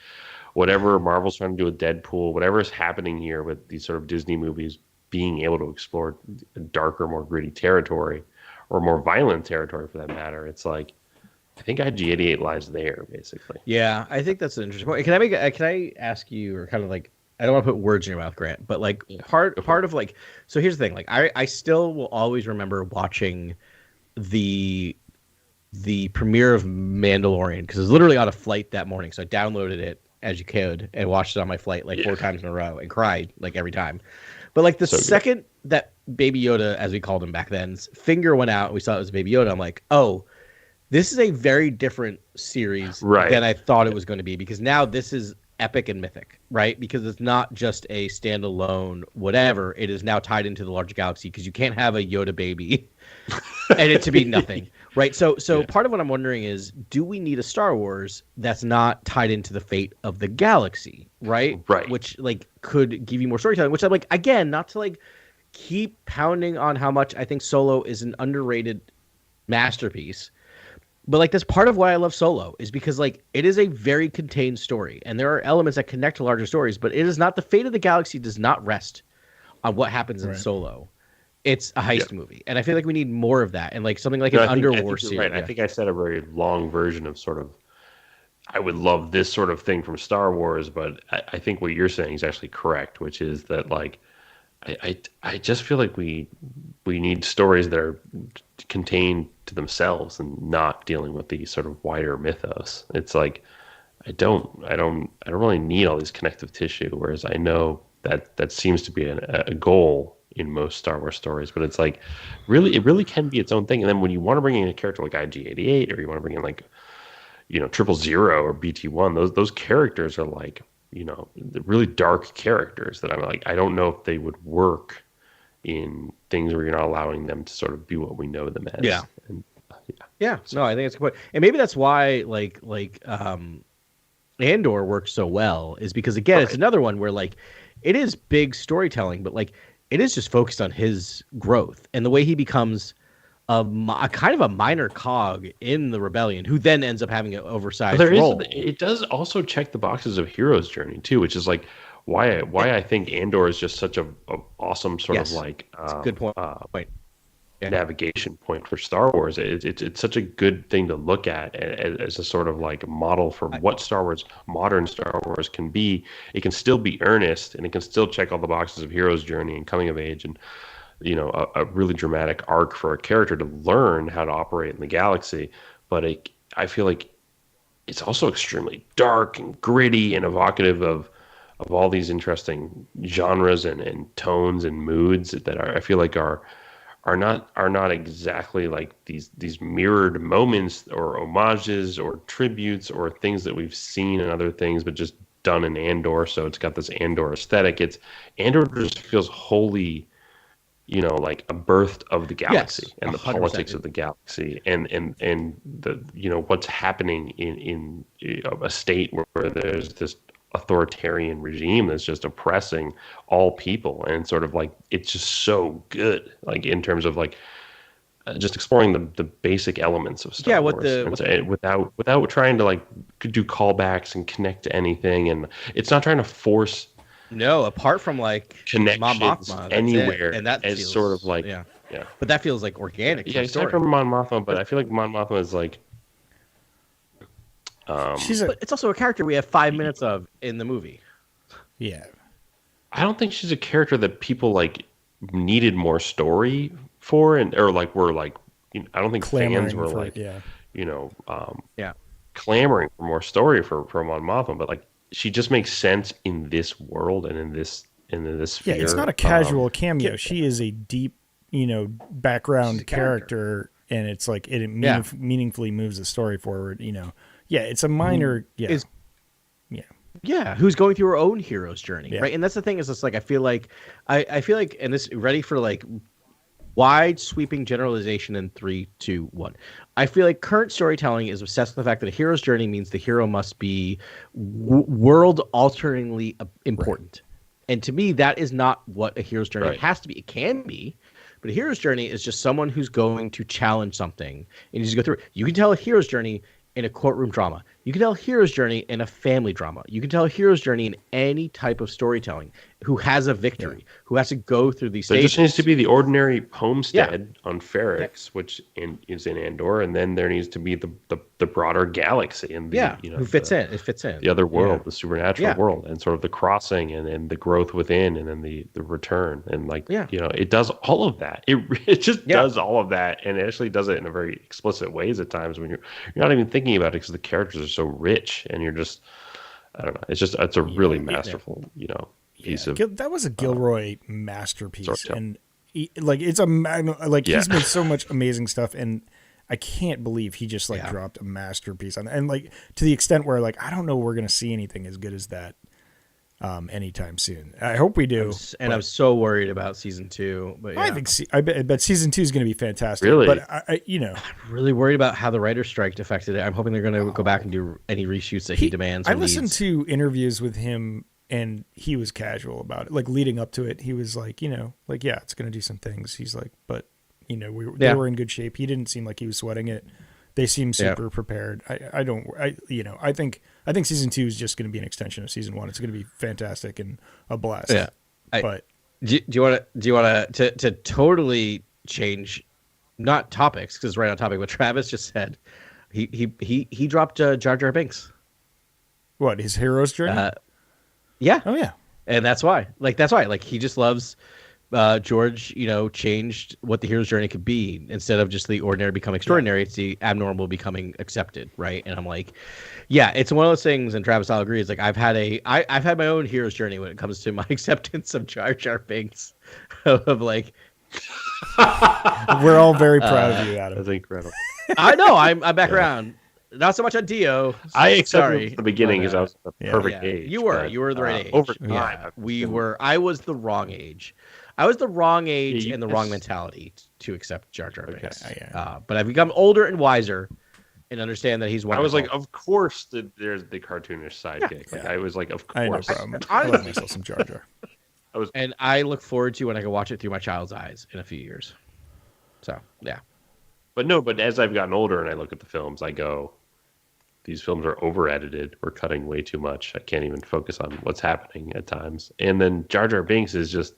whatever Marvel's trying to do with Deadpool, whatever is happening here with these sort of Disney movies being able to explore a darker, more gritty territory, or more violent territory for that matter. It's like. I think IG-88 lies there, basically. Yeah, I think that's an interesting point. Can I ask you, or kind of like, I don't want to put words in your mouth, Grant, but like part of like, so here's the thing, like I still will always remember watching the premiere of Mandalorian, because I was literally on a flight that morning, so I downloaded it as you could and watched it on my flight like 4 times in a row and cried like every time. But like the second that Baby Yoda, as we called him back then's finger went out and we saw it was Baby Yoda, I'm like, oh. This is a very different series than I thought it was going to be, because now this is epic and mythic, right? Because it's not just a standalone whatever. It is now tied into the larger galaxy, because you can't have a Yoda baby and it to be nothing, right? So part of what I'm wondering is, do we need a Star Wars that's not tied into the fate of the galaxy, right? Right. Which like could give you more storytelling, which I'm like, again, not to like keep pounding on how much I think Solo is an underrated masterpiece. But like that's part of why I love Solo is because like it is a very contained story, and there are elements that connect to larger stories. But it is not the fate of the galaxy does not rest on what happens in Solo. It's a heist movie, and I feel like we need more of that, and like something like an underwar series. Right. I think I said a very long version of sort of. I would love this sort of thing from Star Wars, but I think what you're saying is actually correct, which is that like I just feel like we need stories that are contained to themselves and not dealing with the sort of wider mythos. It's like I don't really need all this connective tissue, whereas I know that seems to be a goal in most Star Wars stories, but it's like it really can be its own thing. And then when you want to bring in a character like IG-88, or you want to bring in like 000 or BT-1, those characters are like really dark characters that I'm like I don't know if they would work in things where you're not allowing them to sort of be what we know them as. Yeah. And, yeah. No, I think it's a good point, and maybe that's why Andor works so well is because again it's another one where like it is big storytelling, but like it is just focused on his growth and the way he becomes a kind of a minor cog in the rebellion, who then ends up having an oversized role. It does also check the boxes of hero's journey too, which is like why I think Andor is just such a awesome sort of like good point. Navigation point for Star Wars. It's such a good thing to look at as a sort of like model for what modern Star Wars can be. It can still be earnest, and it can still check all the boxes of hero's journey and coming of age, and a really dramatic arc for a character to learn how to operate in the galaxy. But I feel like it's also extremely dark and gritty and evocative of all these interesting genres and tones and moods that I feel like are not exactly like these mirrored moments or homages or tributes or things that we've seen in other things, but just done in Andor. So it's got this Andor aesthetic. Andor just feels wholly, like a birth of the galaxy and the 100%. Politics of the galaxy and the what's happening in a state where there's this authoritarian regime that's just oppressing all people, and sort of like it's just so good, like in terms of like just exploring the basic elements of Star Wars without trying to like do callbacks and connect to anything, and it's not trying to force apart from like connections anywhere, and that feels, sort of like but that feels like organic. Except for Mon Mothma, but I feel like Mon Mothma is like but it's also a character we have 5 minutes of in the movie. Yeah, I don't think she's a character that people like needed more story for, or like were like I don't think fans were clamoring for more story for Mon Mothma, but like she just makes sense in this world and in this sphere. Yeah, it's not a casual cameo. She is a deep, background character, and it's like it meaningfully moves the story forward. Yeah, it's a minor. Who's going through her own hero's journey, right? And that's the thing is, it's like I feel like, and this ready for like wide sweeping generalization in 3, 2, 1. I feel like current storytelling is obsessed with the fact that a hero's journey means the hero must be world alteringly important, and to me, that is not what a hero's journey has to be. It can be. But a hero's journey is just someone who's going to challenge something and you just go through it. You can tell a hero's journey in a courtroom drama. You can tell a hero's journey in a family drama. You can tell a hero's journey in any type of storytelling who has a victory, who has to go through these stages. There just needs to be the ordinary homestead on Ferrix, which is in Andor, and then there needs to be the broader galaxy and who fits in. It fits in. The other world, the supernatural world, and sort of the crossing and the growth within, and then the return, and like it does all of that. It just does all of that, and it actually does it in a very explicit ways at times when you're not even thinking about it because the characters are so rich, and you're just I don't know. It's a really masterful piece of that was a Gilroy masterpiece, and it's a he's made so much amazing stuff, and I can't believe he just dropped a masterpiece on, and like to the extent where like I don't know we're gonna see anything as good as that anytime soon. I hope we do. I'm so worried about season 2, but I think I bet season 2 is going to be fantastic. Really, but I'm really worried about how the writer's strike affected it. I'm hoping they're going to go back and do any reshoots that he demands. I listened to interviews with him, and he was casual about it. Like leading up to it, he was like, it's going to do some things. He's like, but they were in good shape. He didn't seem like he was sweating it. They seem super prepared. I think season 2 is just going to be an extension of season 1. It's going to be fantastic and a blast. Yeah. But do you want to totally change, not topics, because right on topic what Travis just said. He dropped Jar Jar Binks. What, his hero's journey? Yeah. Oh yeah. And that's why. Like he just loves George, changed what the hero's journey could be. Instead of just the ordinary become extraordinary, it's the abnormal becoming accepted, right? And I'm like, yeah, it's one of those things, and Travis, I'll agree, it's like I've had my own hero's journey when it comes to my acceptance of Jar Jar Binks. Of like, we're all very proud of you, Adam. That's incredible. I know, I'm back around. Not so much on Dio. I accepted at the beginning because I was the perfect yeah. age. You were the right age. Over time, I was the wrong age. I was the wrong age and the wrong mentality to accept Jar Jar Binks. But I've become older and wiser and understand that he's wonderful. I was like, of course, there's the cartoonish sidekick. Yeah. Like, I was like, of I course. no problem. I love myself some Jar Jar. And I look forward to when I can watch it through my child's eyes in a few years. So, yeah. But as I've gotten older and I look at the films, I go, these films are over-edited. We're cutting way too much. I can't even focus on what's happening at times. And then Jar Jar Binks is just,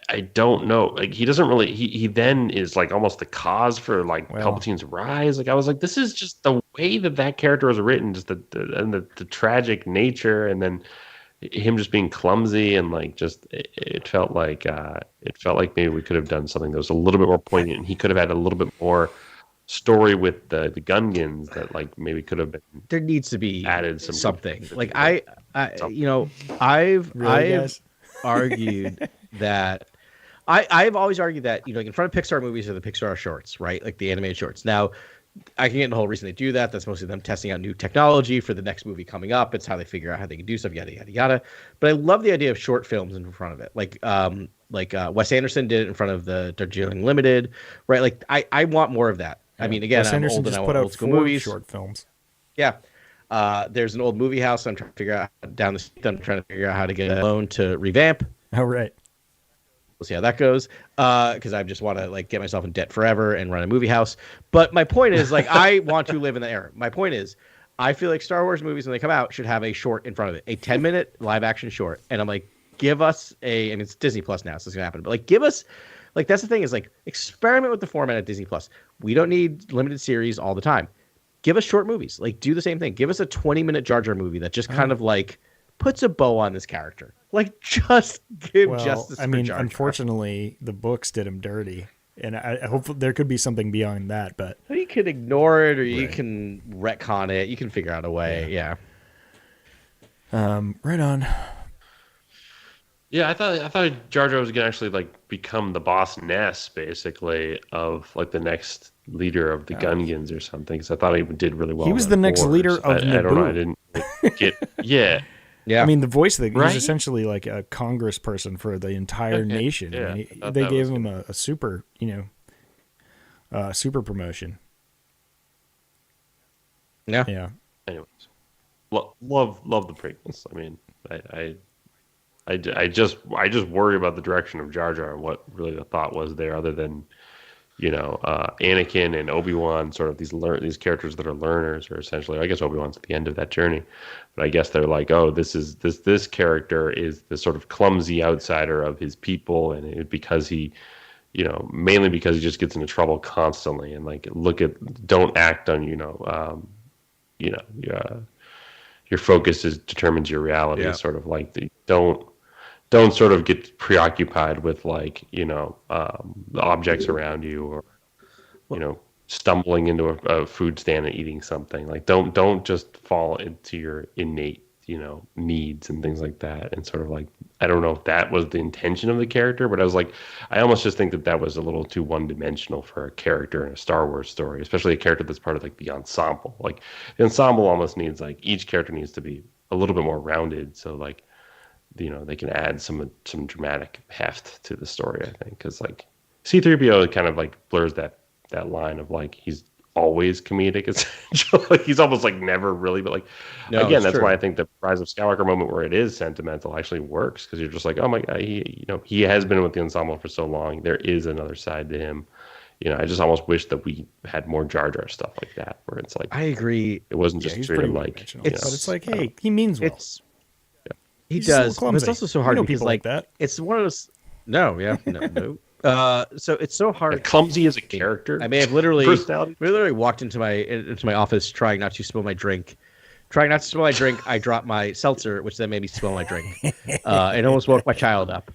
I don't know. Like, he doesn't really, he then is like almost the cause for like Palpatine's rise. Like, I was like, this is just the way that character was written, just the tragic nature, and then him just being clumsy, and like just it felt like maybe we could have done something that was a little bit more poignant, and he could have had a little bit more story with the Gungans that like maybe could have been. There needs to be added something. Like I've argued that I've always argued that like in front of Pixar movies are the Pixar shorts, right? Like the animated shorts. Now I can get in the whole reason they do that. That's mostly them testing out new technology for the next movie coming up. It's how they figure out how they can do stuff, yada yada yada. But I love the idea of short films in front of it, like Wes Anderson did it in front of the Darjeeling Limited, right? Like I want more of that. Yeah. I mean, again, Wes Anderson I'm old just and I put want out old school 4 movies. short films. Yeah. There's an old movie house I'm trying to figure out down the street. I'm trying to figure out how to get a loan to revamp. Oh, right. We'll see how that goes. Because I just want to like get myself in debt forever and run a movie house. But my point is, like, I want to live in the era. My point is, I feel like Star Wars movies when they come out should have a short in front of it, a 10-minute live action short. And I'm like, give us it's Disney Plus now, so it's gonna happen. But like, give us, like, that's the thing is like, experiment with the format at Disney Plus. We don't need limited series all the time. Give us short movies. Like, do the same thing. Give us a 20-minute Jar Jar movie that just kind of like puts a bow on this character. Like, just give justice. I mean, for Jar Jar. Unfortunately, the books did him dirty, and I hope there could be something beyond that. But you can ignore it, or you can retcon it. You can figure out a way. Yeah. Right on. Yeah, I thought Jar Jar was gonna actually like become the boss Ness, basically, of like the next leader of the Gungans or something. Because I thought he did really well. He was the next leader of Naboo. I don't know. I didn't get. Yeah. Yeah. I mean, the voice of the he was essentially like a Congress person for the entire nation. Yeah, I mean, they gave him a super, super promotion. Yeah. Yeah. Anyways, love the prequels. I mean, I just worry about the direction of Jar Jar and what really the thought was there, other than Anakin and Obi-Wan, sort of these characters that are learners, or essentially, I guess Obi-Wan's at the end of that journey, but I guess they're like, oh, this character is the sort of clumsy outsider of his people, and because he, mainly because he just gets into trouble constantly, and like don't act on your focus determines your reality. Yeah. Sort of like don't sort of get preoccupied with like the objects around you, or stumbling into a food stand and eating something. Like don't just fall into your innate needs and things like that. And sort of like, I don't know if that was the intention of the character, but I almost just think that was a little too one-dimensional for a character in a Star Wars story, especially a character that's part of like the ensemble. Like the ensemble almost needs, like, each character needs to be a little bit more rounded, so like they can add some dramatic heft to the story, I think, because like C-3PO kind of like blurs that line of like he's always comedic essentially. Like he's almost like never really, but like again, that's why I think the Rise of Skywalker moment where it is sentimental actually works, because you're just like, oh my god, he has been with the ensemble for so long. There is another side to him, I just almost wish that we had more Jar Jar stuff like that, where it's like I agree. it wasn't just he's treated pretty like one-dimensional, but it's like, hey, he means well. He He's a little does, but clumsy. it's also so hard because people like that. it's one of those. No, yeah, no. So it's so hard. clumsy as a character. I may have literally personality. walked into my office trying not to spill my drink. I dropped my seltzer, which then made me spill my drink. It almost woke my child up.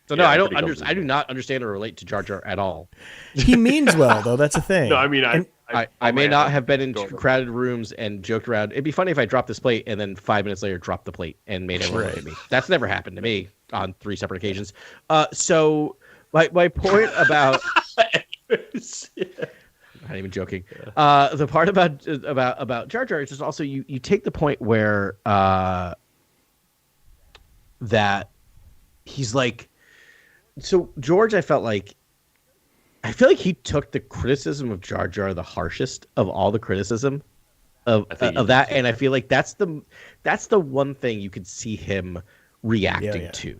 So no, Yeah, I do not understand or relate to Jar Jar at all. He means well, though. That's a thing. No, I mean, I may not have been in crowded rooms and joked around. It'd be funny if I dropped this plate and then 5 minutes later dropped the plate and made everyone look at me. That's never happened to me on 3 separate occasions. So my point about not even joking. The part about Jar Jar is just also you take the point where that he's like, so George, I feel like he took the criticism of Jar Jar the harshest of all the criticism of that, and I feel like that's the one thing you could see him reacting to,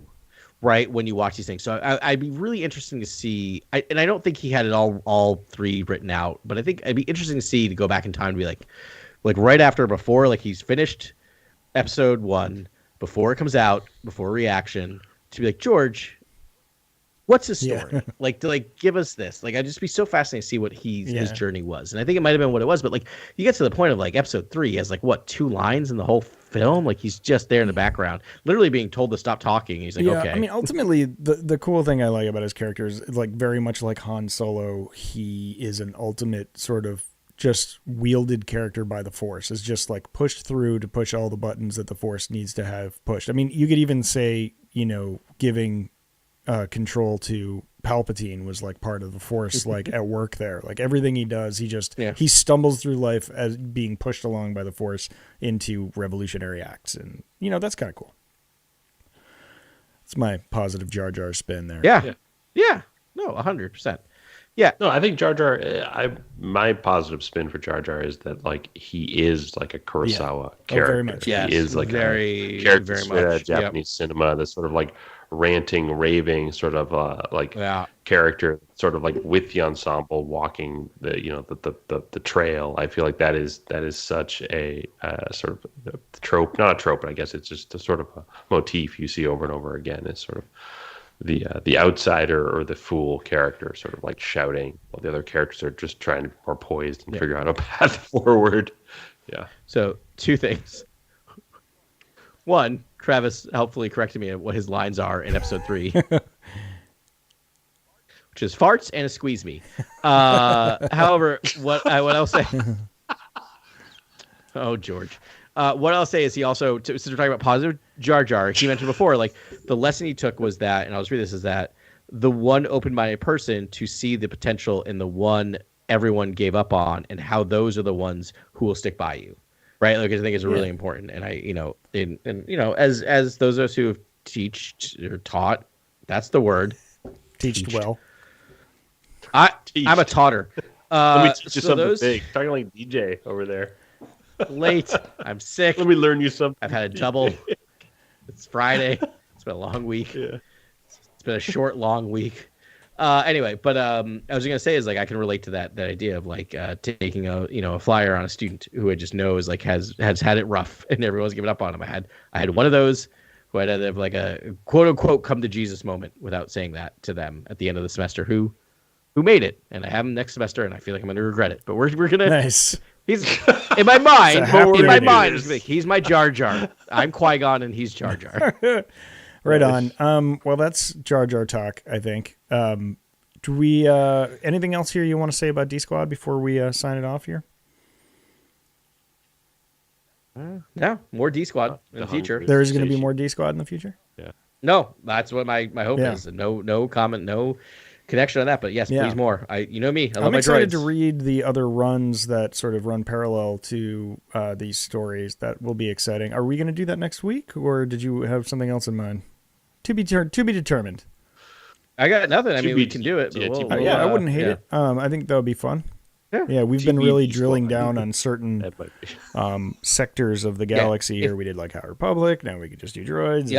right, when you watch these things. So I'd be really interesting to see, and I don't think he had it all 3 written out, but I think it'd be interesting to see, to go back in time and be like right after, before, like, he's finished episode 1, before it comes out, before reaction, to be like, George, what's his story? To give us this. I'd just be so fascinated to see what his journey was. And I think it might have been what it was, but you get to the point of episode 3, he has 2 lines in the whole film. He's just there in the background, literally being told to stop talking. He's like, okay. I mean, ultimately, the cool thing I like about his character is, very much like Han Solo, he is an ultimate sort of just wielded character by the Force. Is just pushed through to push all the buttons that the Force needs to have pushed. I mean, you could even say, giving control to Palpatine was part of the Force, at work there. Everything he does, he stumbles through life as being pushed along by the Force into revolutionary acts, and that's kind of cool. It's my positive Jar Jar spin there. Yeah. No, 100%. Yeah. No, I think Jar Jar. My positive spin for Jar Jar is that he is a Kurosawa character. Very much. He is a character very much out of Japanese cinema. That's sort of ranting, raving sort of character, sort of with the ensemble walking the trail. I feel that is such a sort of trope, not a trope, but I guess it's just a sort of a motif you see over and over again. It's sort of the outsider or the fool character sort of shouting while the other characters are just trying to be more poised and figure out a path forward. Yeah. So 2 things. 1, Travis helpfully corrected me on what his lines are in episode 3, which is farts and a squeeze me. However, what I'll say, oh, George, what I'll say is he also, since we're talking about positive Jar Jar, he mentioned before, the lesson he took was that, and I'll just read this, is that the one open-minded person to see the potential in the one everyone gave up on, and how those are the ones who will stick by you. Right, I think it's really important, and as those of us who have taught, that's the word. Teached well. I'm a taughter. Let me teach you something big. Talking like DJ over there. Late. I'm sick. Let me learn you something. I've had a double. It's Friday. It's been a long week. Yeah. It's been a short, long week. Anyway, but I was gonna say is I can relate to that idea of taking a flyer on a student who I just know is has had it rough and everyone's given up on him. I had one of those who had a quote unquote come to Jesus moment without saying that to them at the end of the semester who made it, and I have him next semester, and I feel like I'm gonna regret it. But we're gonna nice. He's in my mind. He's my Jar Jar. I'm Qui-Gon and he's Jar Jar. Right on. Well, that's Jar Jar talk, I think. Do we anything else here you want to say about D Squad before we sign it off here? Yeah, more D Squad in the future. There is going to be more D Squad in the future? Yeah. No, that's what my hope is. No comment, no connection on that, but yes, please more. You know me. I'm excited to read the other runs that sort of run parallel to these stories. That will be exciting. Are we going to do that next week, or did you have something else in mind? To be determined. I got nothing. I mean, we can do it. But I wouldn't hate it. I think that would be fun. Yeah, we've been really drilling down on certain sectors of the galaxy here. We did High Republic. Now we could just do droids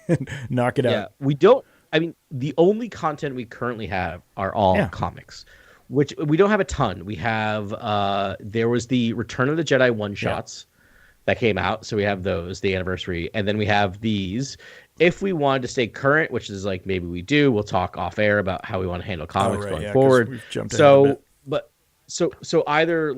and knock it out. We don't. I mean, the only content we currently have are all comics. which we don't have a ton. We have there was the Return of the Jedi one shots that came out, so we have those, the anniversary, and then we have these. If we wanted to stay current, which is like maybe we do, we'll talk off air about how we want to handle comics going forward. We've jumped so either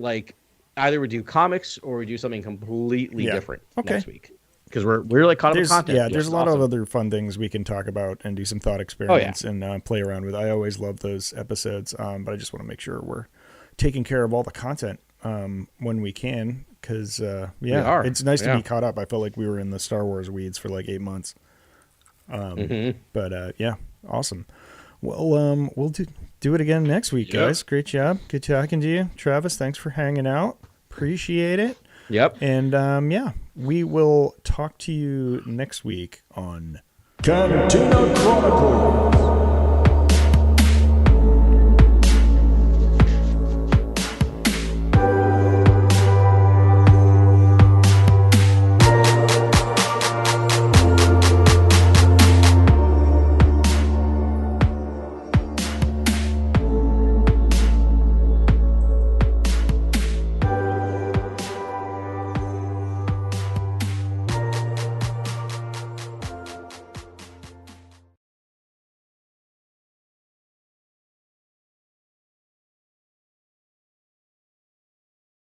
we do comics or we do something completely different next week, because we're like caught up with content. Yeah, there's a lot of other fun things we can talk about and do some thought experiments and play around with. I always love those episodes, but I just want to make sure we're taking care of all the content when we can, because it's nice to be caught up. I felt like we were in the Star Wars weeds for like 8 months. But awesome. Well, we'll do it again next week, guys. Great job. Good talking to you, Travis. Thanks for hanging out. Appreciate it. Yep. And we will talk to you next week on Cantina Chronicles.